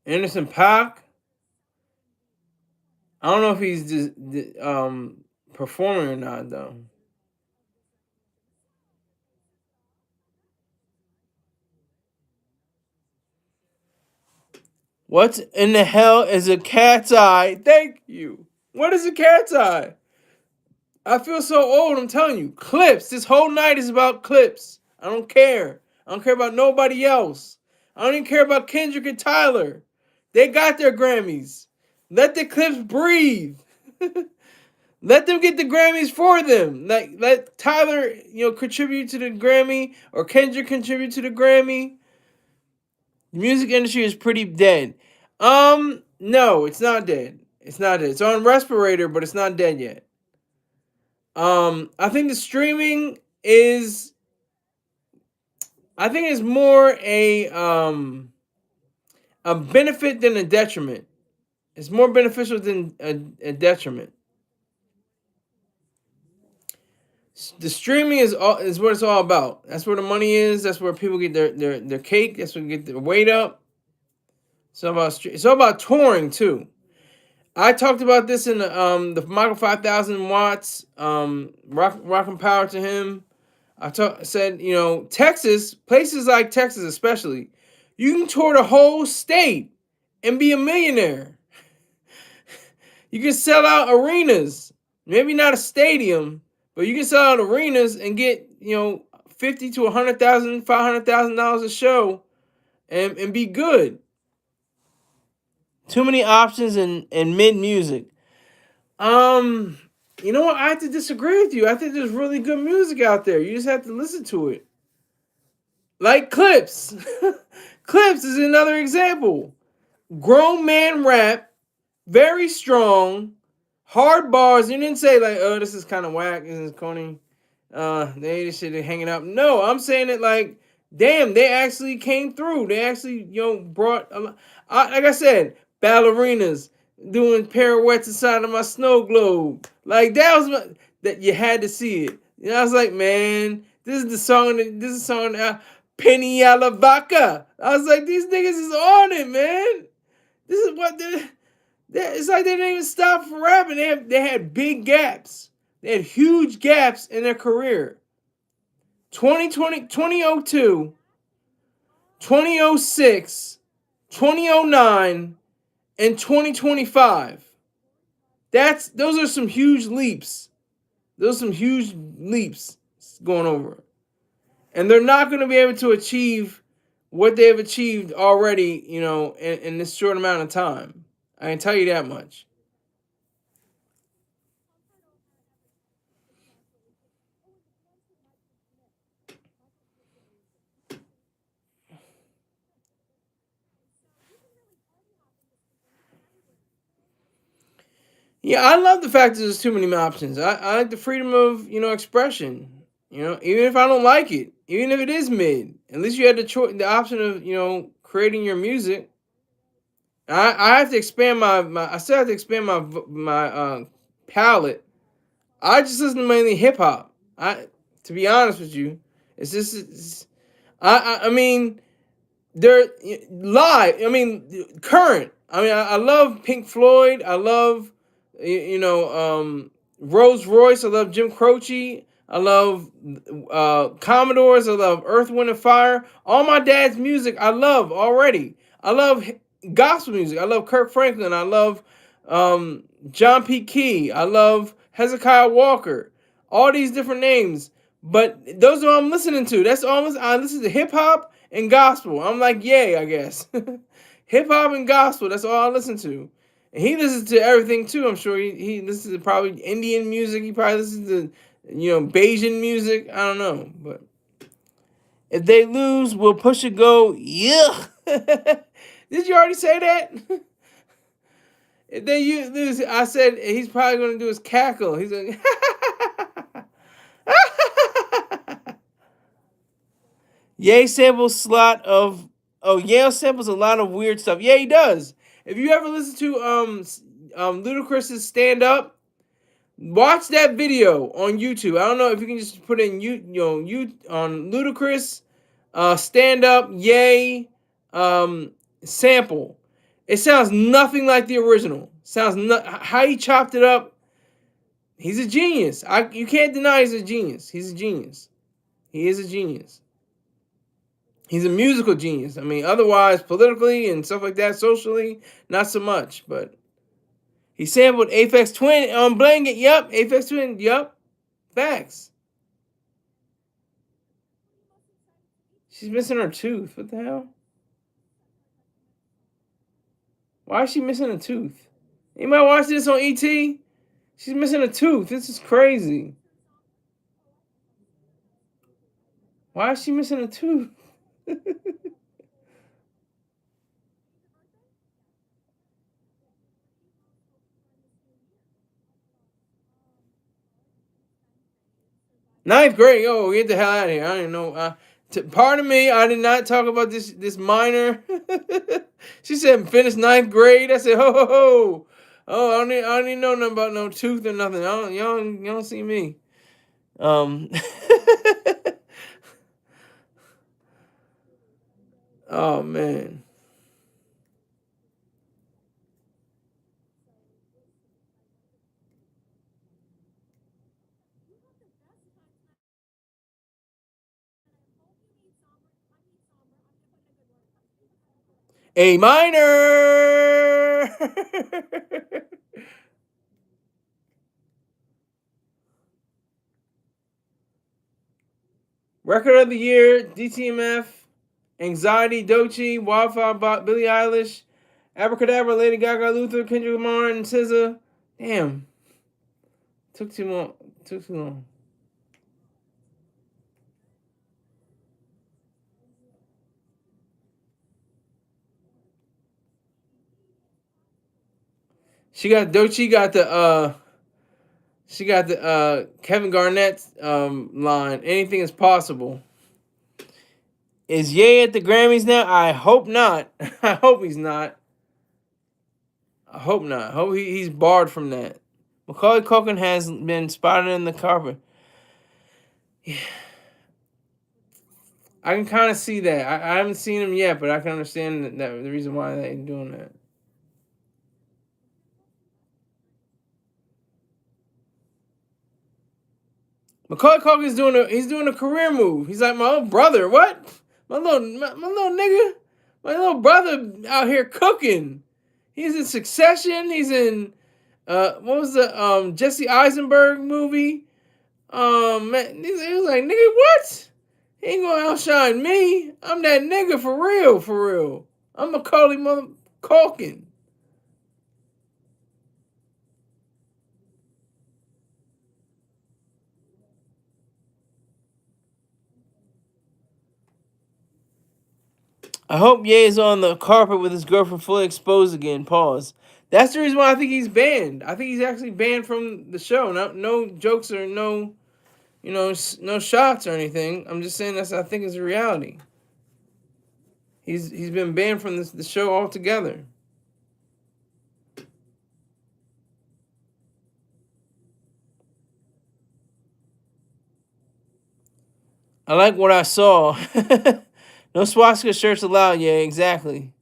Anderson Paak. I don't know if he's just performing or not though. What in the hell is a cat's eye? Thank you. What is a cat's eye? I feel so old. I'm telling you, clips. This whole night is about clips. I don't care. I don't care about nobody else. I don't even care about Kendrick and Tyler. They got their Grammys. Let the clips breathe. Let them get the Grammys for them. Like let Tyler, contribute to the Grammy or Kendrick contribute to the Grammy. The music industry is pretty dead. No, it's not dead. It's not dead. It's on respirator, but it's not dead yet. I think the streaming is. I think it's more a benefit than a detriment. It's more beneficial than a detriment. The streaming is what it's all about. That's where the money is. That's where people get their cake. That's where they get their weight up. It's all about touring too. I talked about this in the Michael 5000 watts rock and power to him. Said, Texas, places like Texas especially, you can tour the whole state and be a millionaire. You can sell out arenas, maybe not a stadium, but you can sell out arenas and get, 50 to 100,000, $500,000 a show and be good. Too many options in mid music. You know what? I have to disagree with you. I think there's really good music out there. You just have to listen to it. Like Clips. Clips is another example. Grown man rap, very strong, hard bars. You didn't say like, oh, this is kind of whack. This is corny. This shit hanging up. No, I'm saying it like, damn, they actually came through. They actually, brought a lot. Like I said, ballerinas doing pirouettes inside of my snow globe. Like that was that you had to see it. I was like, man, this is the song. This is the song. Penny a la Vaca. I was like, these niggas is on it, man. This is what it's like they didn't even stop for rapping. They had big gaps. They had huge gaps in their career. 2020, 2002, 2006, 2009, and 2025. Those are some huge leaps. Those are some huge leaps going over. And they're not going to be able to achieve what they've achieved already, in this short amount of time. I can tell you that much. Yeah, I love the fact that there's too many options. I like the freedom of expression. Even if I don't like it, even if it is mid, at least you had the option of creating your music. I have to expand I still have to expand my palette. I just listen to mainly hip hop. To be honest with you, it's just I mean they're live. I mean, current. I mean, I love Pink Floyd. I love, Rose Royce. I love Jim Croce. I love Commodores. I love Earth, Wind, and Fire. All my dad's music I love already. I love gospel music. I love Kirk Franklin. I love John P. Key. I love Hezekiah Walker. All these different names. But those are all I'm listening to. That's all I listen to hip hop and gospel. I'm like, yay, I guess. Hip hop and gospel, that's all I listen to. And he listens to everything too. I'm sure he listens to probably Indian music. He probably listens to, Bayesian music. I don't know. But if they lose, will Pusha go, yeah. Did you already say that? If they lose, I said he's probably going to do his cackle. He's like, Ye samples slot of Yale samples a lot of weird stuff. Yeah, he does. If you ever listen to Ludacris's stand up, watch that video on YouTube. I don't know if you can just put in you on Ludacris stand up Ye sample. It sounds nothing like the original. How he chopped it up. He's a genius. You can't deny he's a genius. He's a genius. He is a genius. He's a musical genius. I mean, otherwise, politically and stuff like that, socially, not so much. But he sampled Aphex Twin on Blanket. Yup, Aphex Twin. Yup, facts. She's missing her tooth. What the hell? Why is she missing a tooth? Anybody watch this on ET? She's missing a tooth. This is crazy. Why is she missing a tooth? Ninth grade. Oh, get the hell out of here. I don't know. Pardon me. I did not talk about this minor. She said finish ninth grade. I said ho ho ho. Oh, I don't even know nothing about no tooth or nothing. You don't see me. Oh man. A minor. Record of the year: DTMF, Anxiety, Doechii, Wildfire, Billie Eilish, Abracadabra, Lady Gaga, Luther, Kendrick Lamar, and SZA. Damn, took too long. Took too long. Doechii got the Kevin Garnett line. Anything is possible. Is Ye at the Grammys now? I hope not. I hope he's not. I hope not. I hope he's barred from that. Macaulay Culkin has been spotted in the carpet. Yeah. I can kind of see that. I haven't seen him yet, but I can understand that the reason why they're doing that. Macaulay Culkin's doing a career move. He's like my little brother. What? My little nigga. My little brother out here cooking. He's in Succession. He's in what was the Jesse Eisenberg movie? Man, he was like, nigga, what? He ain't gonna outshine me. I'm that nigga for real, for real. I'm a Carly mother Culkin. I hope Ye is on the carpet with his girlfriend fully exposed again. Pause. That's the reason why I think he's banned. I think he's actually banned from the show. No jokes or no, no shots or anything. I'm just saying I think is a reality. He's been banned from the show altogether. I like what I saw. No swastika shirts allowed. Yeah, exactly.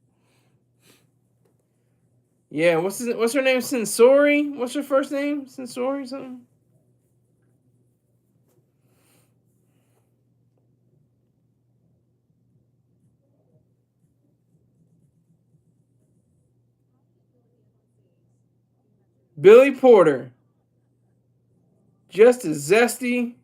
Yeah, what's her name? Sensori? What's her first name? Sensori something? Billy Porter. Just as zesty.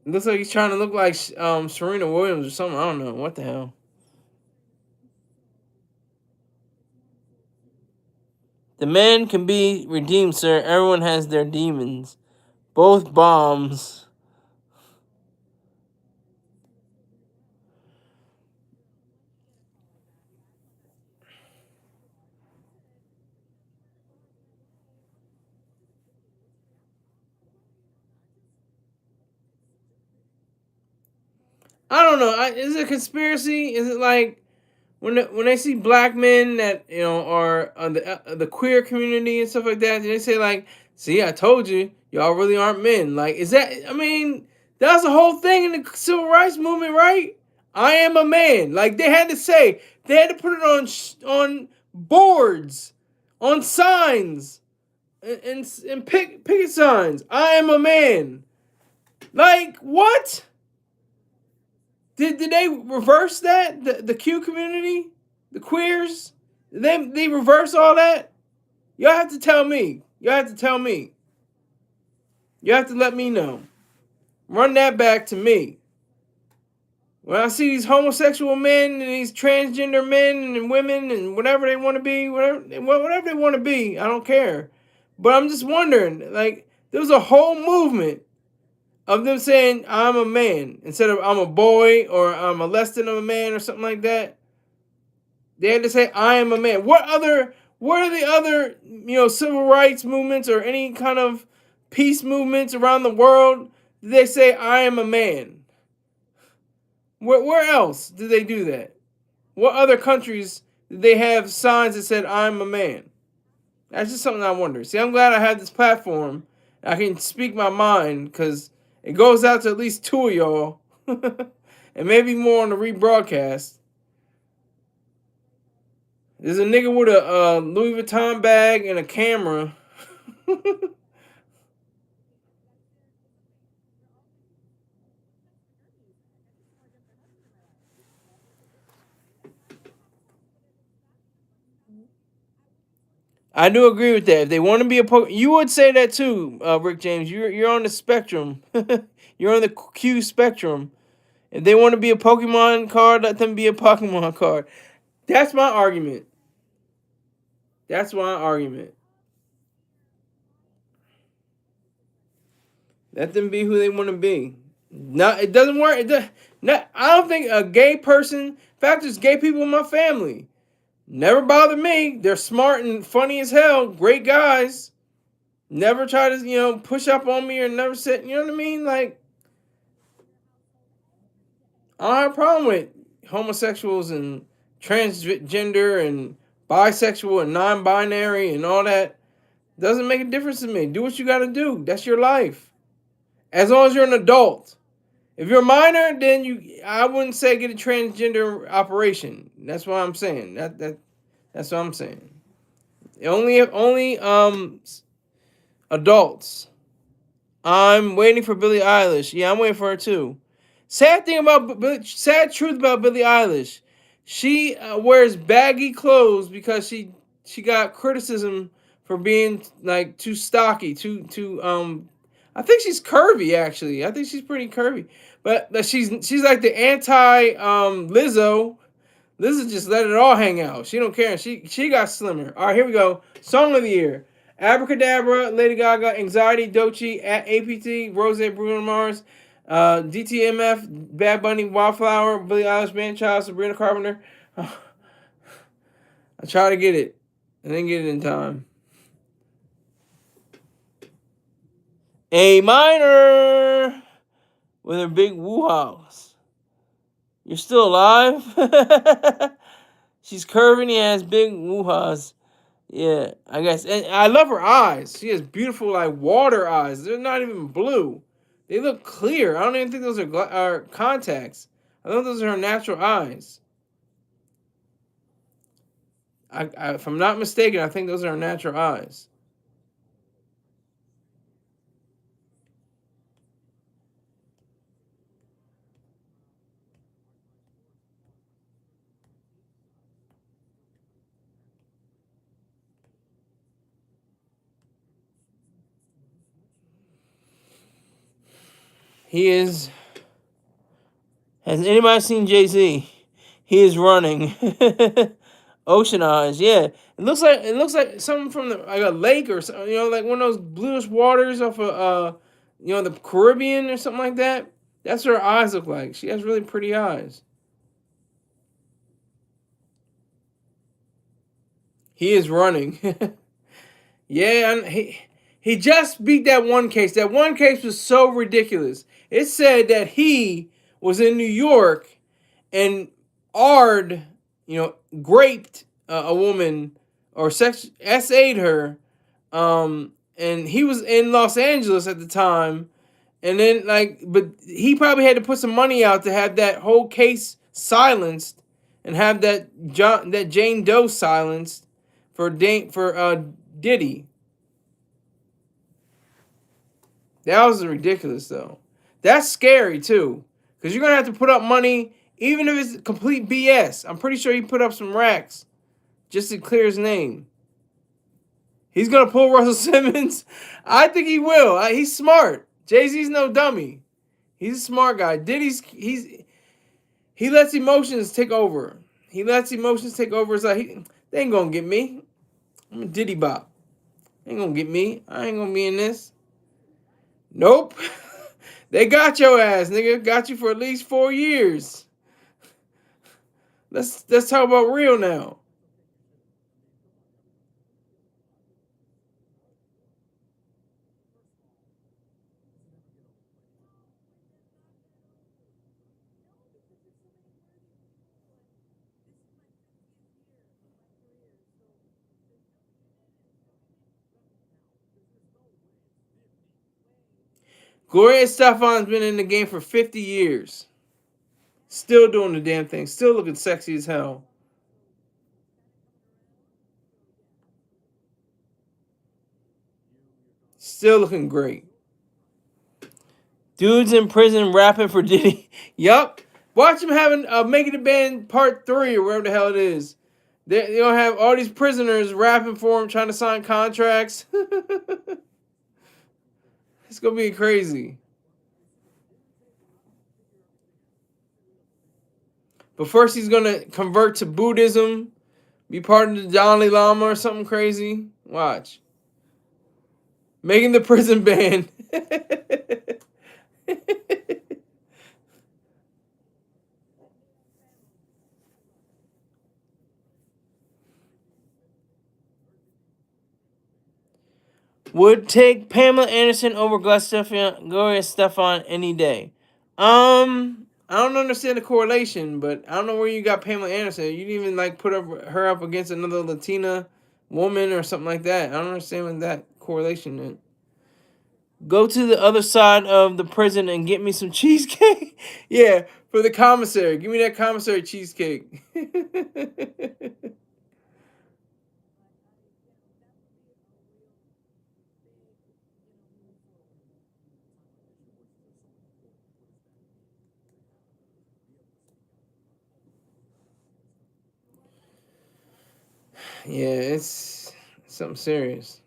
It looks like he's trying to look like Serena Williams or something. I don't know. What the hell? The man can be redeemed, sir. Everyone has their demons. Both bombs. I don't know. Is it a conspiracy? Is it like when they see black men that are the queer community and stuff like that? They say like, "See, I told you, y'all really aren't men." Like, is that? I mean, that's the whole thing in the civil rights movement, right? I am a man. Like they had to say, they had to put it on boards, on signs, and picket signs. I am a man. Like what? Did they reverse that? The Q community, the queers, they reverse all that? Y'all have to tell me. Y'all have to tell me. You have to let me know. Run that back to me. When I see these homosexual men and these transgender men and women and whatever they want to be, whatever they want to be, I don't care. But I'm just wondering, like, there was a whole movement of them saying I'm a man instead of I'm a boy or I'm a less than a man or something like that. They had to say I am a man. What are the other civil rights movements or any kind of peace movements around the world? Did they say I am a man? Where else did they do that? What other countries did they have signs that said I'm a man? That's just something I wonder. See, I'm glad I have this platform. I can speak my mind because it goes out to at least two of y'all, and maybe more on the rebroadcast. There's a nigga with a Louis Vuitton bag and a camera. I do agree with that. If they want to be you would say that too, Rick James. You're on the spectrum. You're on the Q spectrum. If they want to be a Pokemon card, let them be a Pokemon card. That's my argument. That's my argument. Let them be who they want to be. Not it doesn't work. I don't think a gay person. In fact, there's gay people in my family. Never bother me. They're smart and funny as hell. Great guys. Never try to push up on me or never sit. You know what I mean? Like I don't have a problem with homosexuals and transgender and bisexual and non-binary and all that. Doesn't make a difference to me. Do what you got to do. That's your life. As long as you're an adult. If you're a minor, then I wouldn't say get a transgender operation. That's what I'm saying. That's what I'm saying. Only adults. I'm waiting for Billie Eilish. Yeah, I'm waiting for her too. Sad truth about Billie Eilish. She wears baggy clothes because she she got criticism for being like too stocky, too I think she's curvy actually. I think she's pretty curvy. But she's like the anti Lizzo. Lizzo just let it all hang out. She don't care. She got slimmer. All right, here we go. Song of the year: Abracadabra, Lady Gaga, Anxiety, Doechii, APT, Rose, Bruno Mars, DTMF, Bad Bunny, Wildflower, Billie Eilish, Manchild, Sabrina Carpenter. I tried to get it. I didn't get it in time. A minor with her big woo-house. You're still alive? She's curving. He has big woo-house. Yeah, I guess. And I love her eyes. She has beautiful, like, water eyes. They're not even blue. They look clear. I don't even think those are contacts. I think those are her natural eyes. If I'm not mistaken, I think those are her natural eyes. He is. Has anybody seen Jay-Z? He is running. Ocean eyes, yeah. It looks like something from like a lake or something, like one of those bluish waters off of the Caribbean or something like that. That's what her eyes look like. She has really pretty eyes. He is running. Yeah, and he just beat that one case. That one case was so ridiculous. It said that he was in New York and Ard, raped a woman or SA'd her, and he was in Los Angeles at the time, and then but he probably had to put some money out to have that whole case silenced, and have that Jane Doe silenced for Diddy. That was ridiculous though. That's scary too, because you're gonna have to put up money even if it's complete BS. I'm pretty sure he put up some racks just to clear his name. He's gonna pull Russell Simmons. I think he will. He's smart. Jay-Z's no dummy. He's a smart guy. He lets emotions take over. He lets emotions take over. It's like they ain't gonna get me. I'm a Diddy Bop. They ain't gonna get me. I ain't gonna be in this. Nope. They got your ass, nigga. Got you for at least 4 years. Let's talk about real now. Gloria Estefan's been in the game for 50 years. Still doing the damn thing. Still looking sexy as hell. Still looking great. Dudes in prison rapping for Diddy. Yup. Watch him having Making the Band Part 3 or whatever the hell it is. They don't have all these prisoners rapping for him, trying to sign contracts. It's going to be crazy. But first he's going to convert to Buddhism, be part of the Dalai Lama or something crazy. Watch. Making the prison band. Would take Pamela Anderson over Gloria Estefan any day. I don't understand the correlation, but I don't know where you got Pamela Anderson. You didn't even put her up against another Latina woman or something like that. I don't understand what that correlation is. Go to the other side of the prison and get me some cheesecake. Yeah, for the commissary. Give me that commissary cheesecake. Yeah, it's something serious.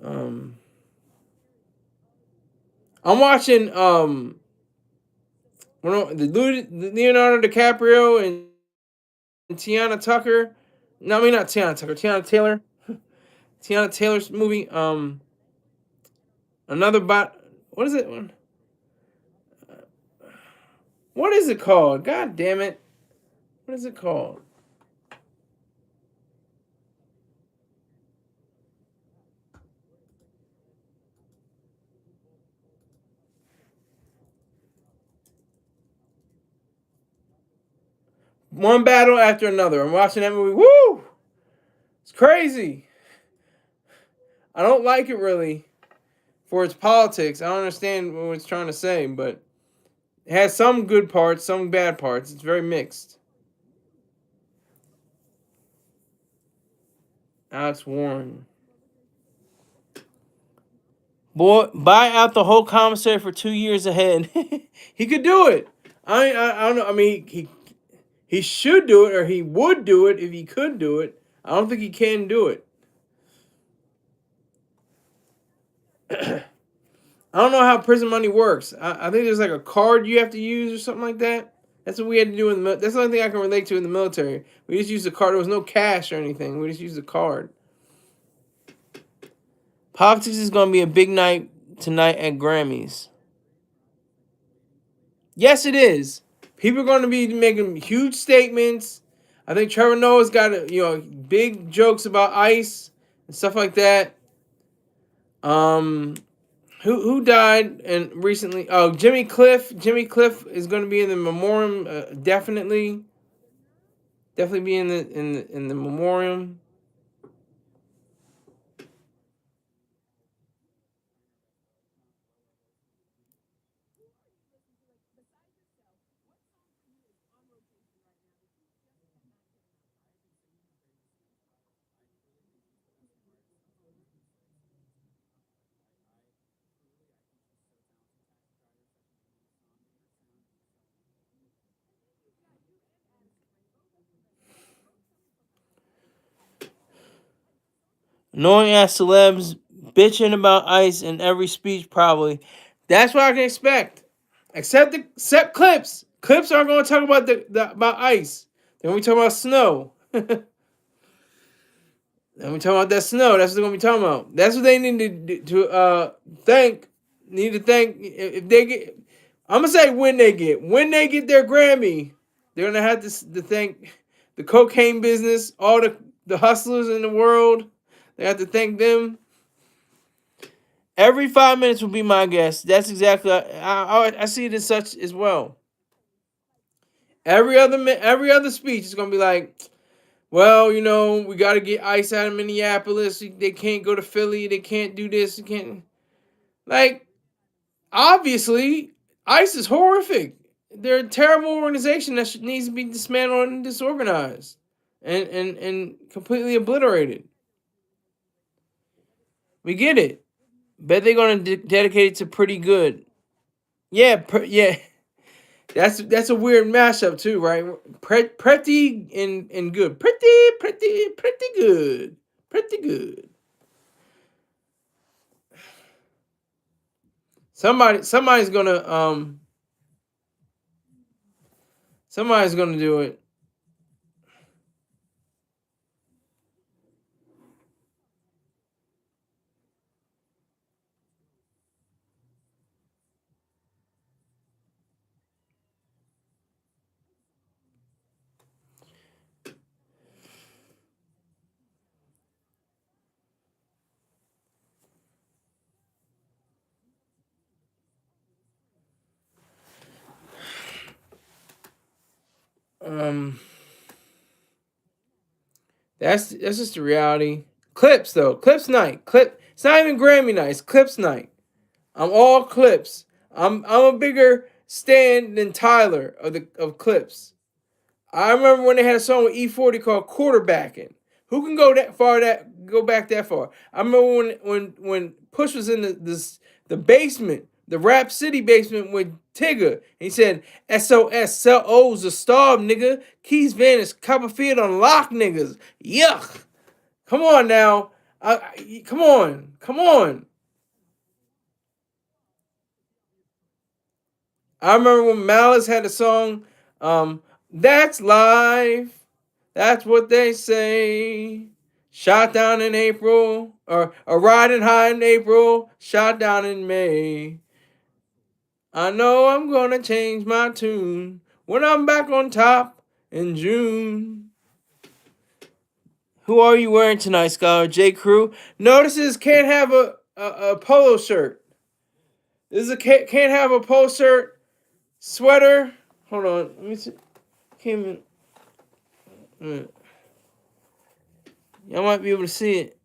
Um, I'm watching the Leonardo DiCaprio and Tiana Tucker. No, I mean not Tiana Tucker. Tiana Taylor. Tiana Taylor's movie. Another bot. What is it? What is it called? God damn it! What is it called? One battle after another. I'm watching that movie. Woo! It's crazy. I don't like it really for its politics. I don't understand what it's trying to say, but it has some good parts, some bad parts. It's very mixed. Alex Warren. Boy, buy out the whole commissary for 2 years ahead. He could do it. I don't know. I mean, he should do it, or he would do it if he could do it. I don't think he can do it. I don't know how prison money works. I think there's like a card you have to use or something like that. That's what we had to do in the. That's the only thing I can relate to in the military. We just used the card. There was no cash or anything. We just used the card. Politics is going to be a big night tonight at Grammys. Yes, it is. People are going to be making huge statements. I think Trevor Noah's got big jokes about ICE and stuff like that. Um, who died and recently? Oh, Jimmy Cliff. Jimmy Cliff is going to be in the memoriam. Definitely be in the memoriam. Annoying ass celebs bitching about ICE in every speech, probably. That's what I can expect. Except clips. Clips aren't going to talk about about ICE. Then we talk about snow. And we talking about that snow. That's what they're gonna be talking about. That's what they need thank. Need to thank if they get. I'm gonna say when they get their Grammy, they're gonna have to thank the cocaine business, all the hustlers in the world. They have to thank them. Every 5 minutes will be my guess. That's exactly. I see it as such as well. Every other speech is gonna be like, well, we got to get ICE out of Minneapolis. They can't go to Philly. They can't do this. They can't. Like, obviously, ICE is horrific. They're a terrible organization that needs to be dismantled and disorganized and completely obliterated. We get it. Bet they're going to dedicate it to pretty good. Yeah, yeah. That's a weird mashup too, right? Pretty and good. Pretty good. Pretty good. Somebody's gonna do it. Um, that's just the reality. Clips though, clips night. It's not even Grammy night. It's clips night. I'm all clips. I'm a bigger stan than Tyler of clips. I remember when they had a song with E40 called "Quarterbacking." Who can go back that far? I remember when Push was in the basement the Rap City basement with Tigger. He said, SOS, sell O's a starve, nigga. Keys vanished, Copperfield unlock, niggas. Yuck. Come on now. Come on. Come on. I remember when Malice had a song, That's Life. That's what they say. Shot down in April, or riding high in April, shot down in May. I know I'm gonna change my tune when I'm back on top in June. Who are you wearing tonight, Scholar? J. Crew. Notices can't have a polo shirt. This is a can't have a polo shirt sweater. Hold on, let me see. Can't even, y'all might be able to see it.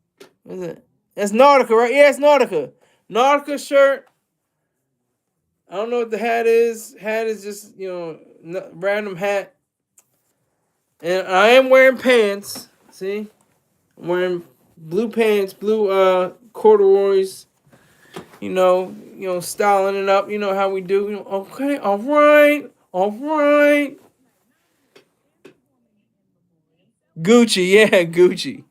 What is it? That's Nautica, right? Yeah, it's Nautica. Nautica shirt. I don't know what the hat is. Hat is just, random hat. And I am wearing pants. See? I'm wearing blue pants, blue corduroys. Styling it up. You know how we do. Okay, all right, all right. Gucci, yeah, Gucci.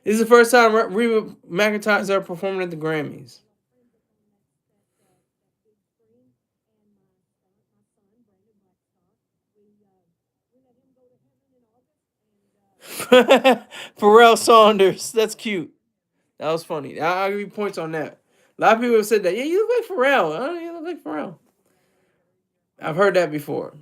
This is the first time Reba McEntire is ever performing at the Grammys. Pharrell Saunders. That's cute. That was funny. I'll give you points on that. A lot of people have said that. Yeah, you look like Pharrell. You look like Pharrell. I've heard that before.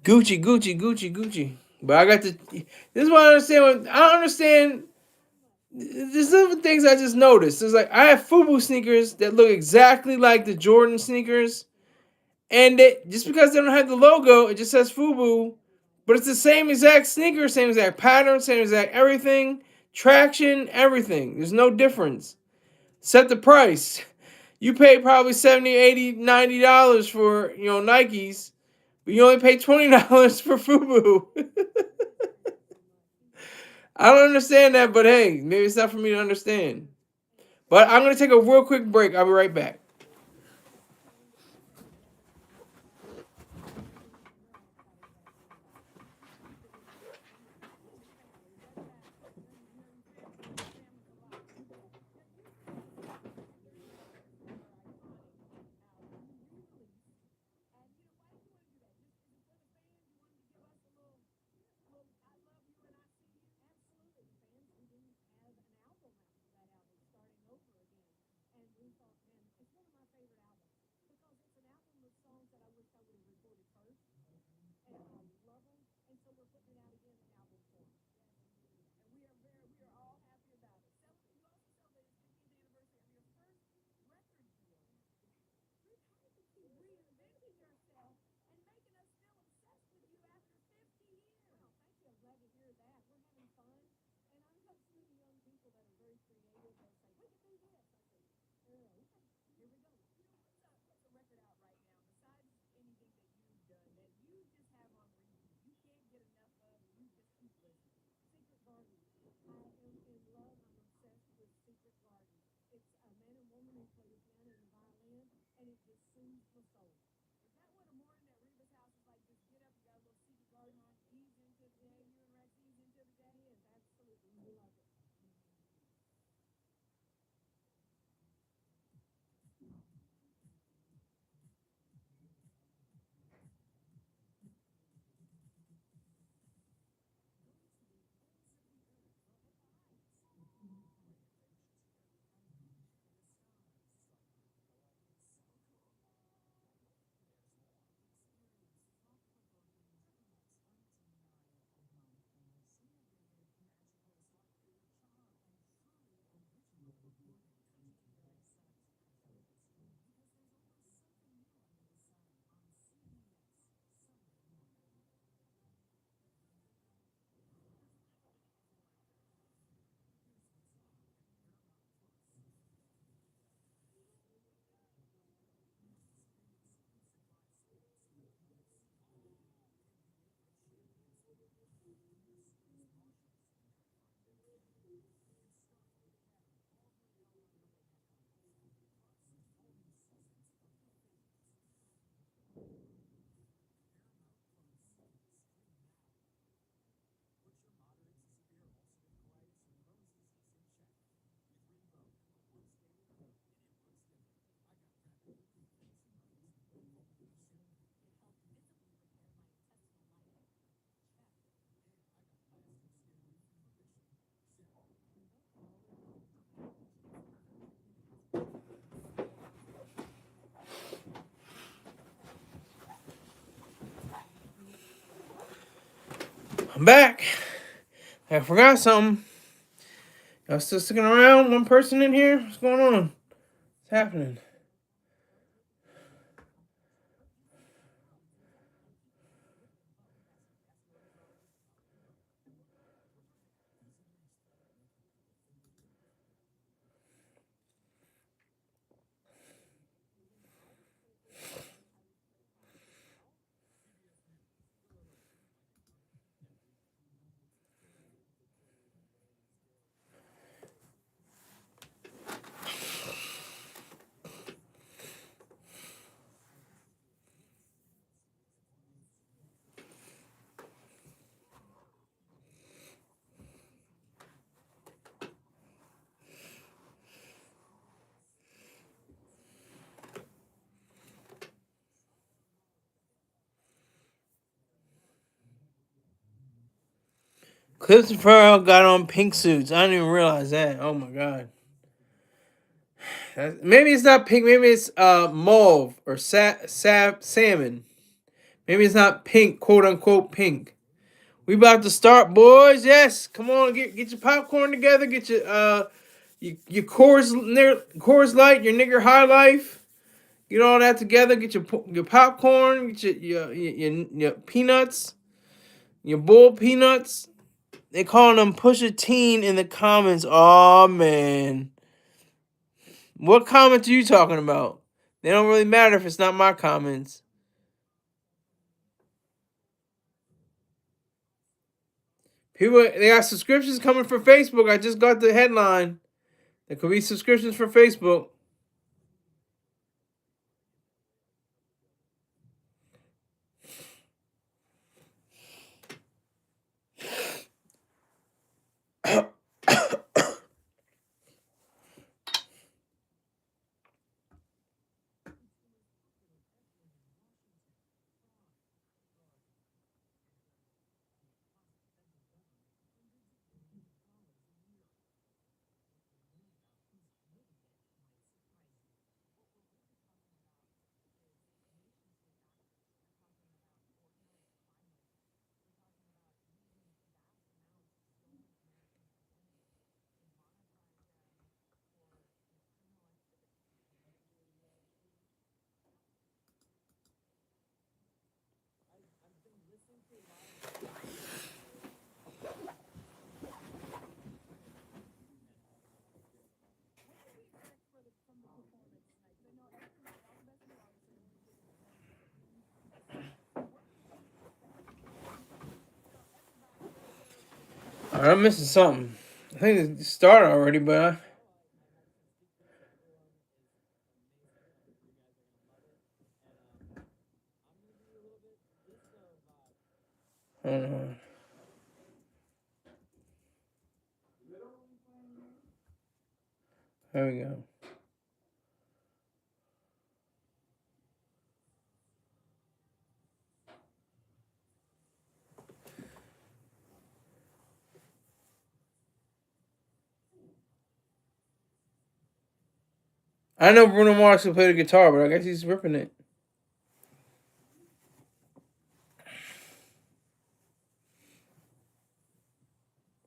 Gucci, Gucci, Gucci, Gucci. But I got to. This is what I understand. I don't understand. There's some things I just noticed. It's like I have FUBU sneakers that look exactly like the Jordan sneakers, and just because they don't have the logo, it just says FUBU, but it's the same exact sneaker, same exact pattern, same exact everything, traction, everything. There's no difference. Set the price. You pay probably 70, 80, $90 for Nikes, but you only pay $20 for FUBU. I don't understand that, but hey, maybe it's not for me to understand. But I'm gonna take a real quick break. I'll be right back. I'm back. I forgot something. Y'all still sticking around? One person in here? What's going on? What's happening? Clips and Pharrell got on pink suits. I didn't even realize that. Oh my god. Maybe it's not pink. Maybe it's mauve or salmon. Maybe it's not pink, quote unquote pink. We about to start, boys. Yes, come on, get your popcorn together. Get your Coors Light, your nigger High Life. Get all that together. Get your popcorn. Get your peanuts, your bull peanuts. They calling them Pusha Teen in the comments. Oh man, what comments are you talking about? They don't really matter if it's not my comments. People, they got subscriptions coming for Facebook. I just got the headline. There could be subscriptions for Facebook. I'm missing something. I think it started already, but I don't know. There we go. I know Bruno Mars can play the guitar, but I guess he's ripping it.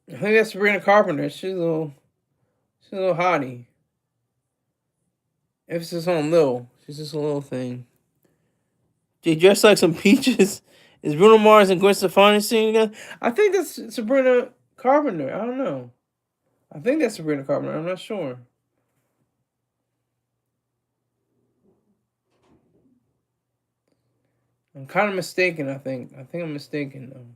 I think that's Sabrina Carpenter. She's a little hottie. Emphasis on little. She's just a little thing. They dress like some peaches. Is Bruno Mars and Gwen Stefani singing together? I think that's Sabrina Carpenter. I don't know. I think that's Sabrina Carpenter. I'm not sure. I'm kind of mistaken. I think. I think I'm mistaken though.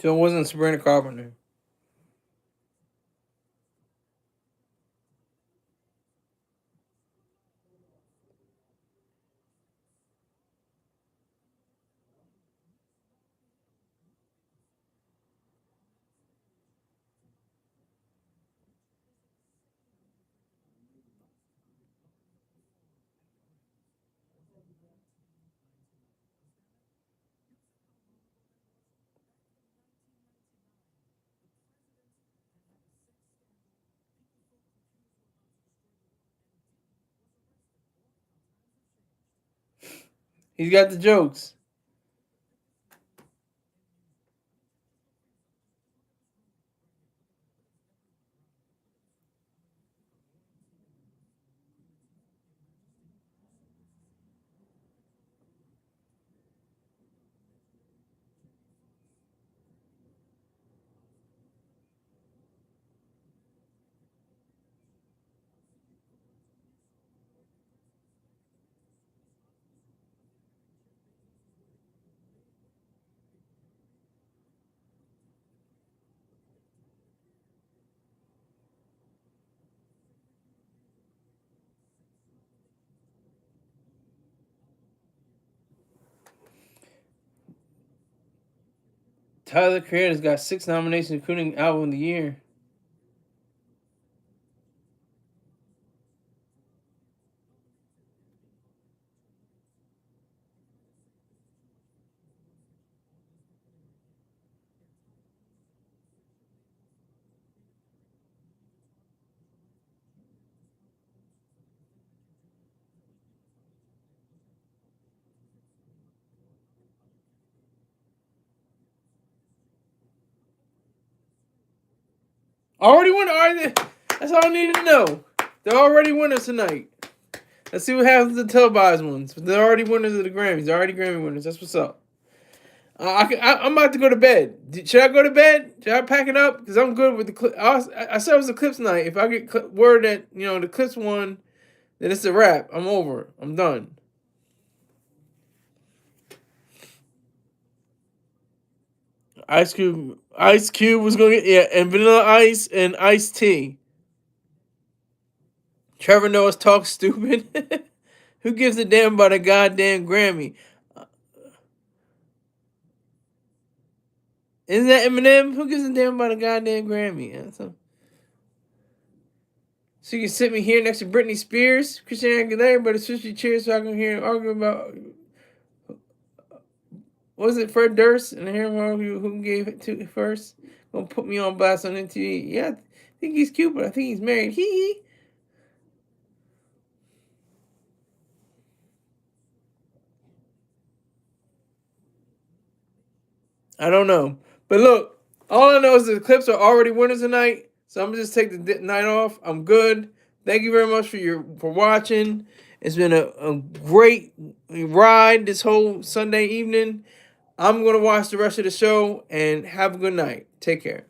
So it wasn't Sabrina Carpenter. He's got the jokes. Tyler the Creator's got 6 nominations, including Album of the Year. Already won. That's all I needed to know. They're already winners tonight. Let's see what happens to the televised ones. They're already winners of the Grammys. They're already Grammy winners. That's what's up. I'm about to go to bed. Should I go to bed? Should I pack it up? Because I'm good with the clip. I said it was a clips night. If I get word that the clips won, then it's a wrap. I'm over. I'm done. Ice Cube was gonna get and Vanilla Ice and Iced Tea. Trevor Noah's talk stupid. Who gives a damn about a goddamn Grammy? Isn't that Eminem? Who gives a damn about a goddamn Grammy? So you can sit me here next to Britney Spears, Christina Aguilera, but switch your chairs so I can hear him argue about what was it, Fred Durst, and I hear him argue who gave it to first. Gonna put me on blast on MTV. Yeah, I think he's cute, but I think he's married. Hee. I don't know. But look, all I know is the clips are already winners tonight. So I'm gonna just take the night off. I'm good. Thank you very much for watching. It's been a great ride this whole Sunday evening. I'm gonna watch the rest of the show and have a good night. Take care.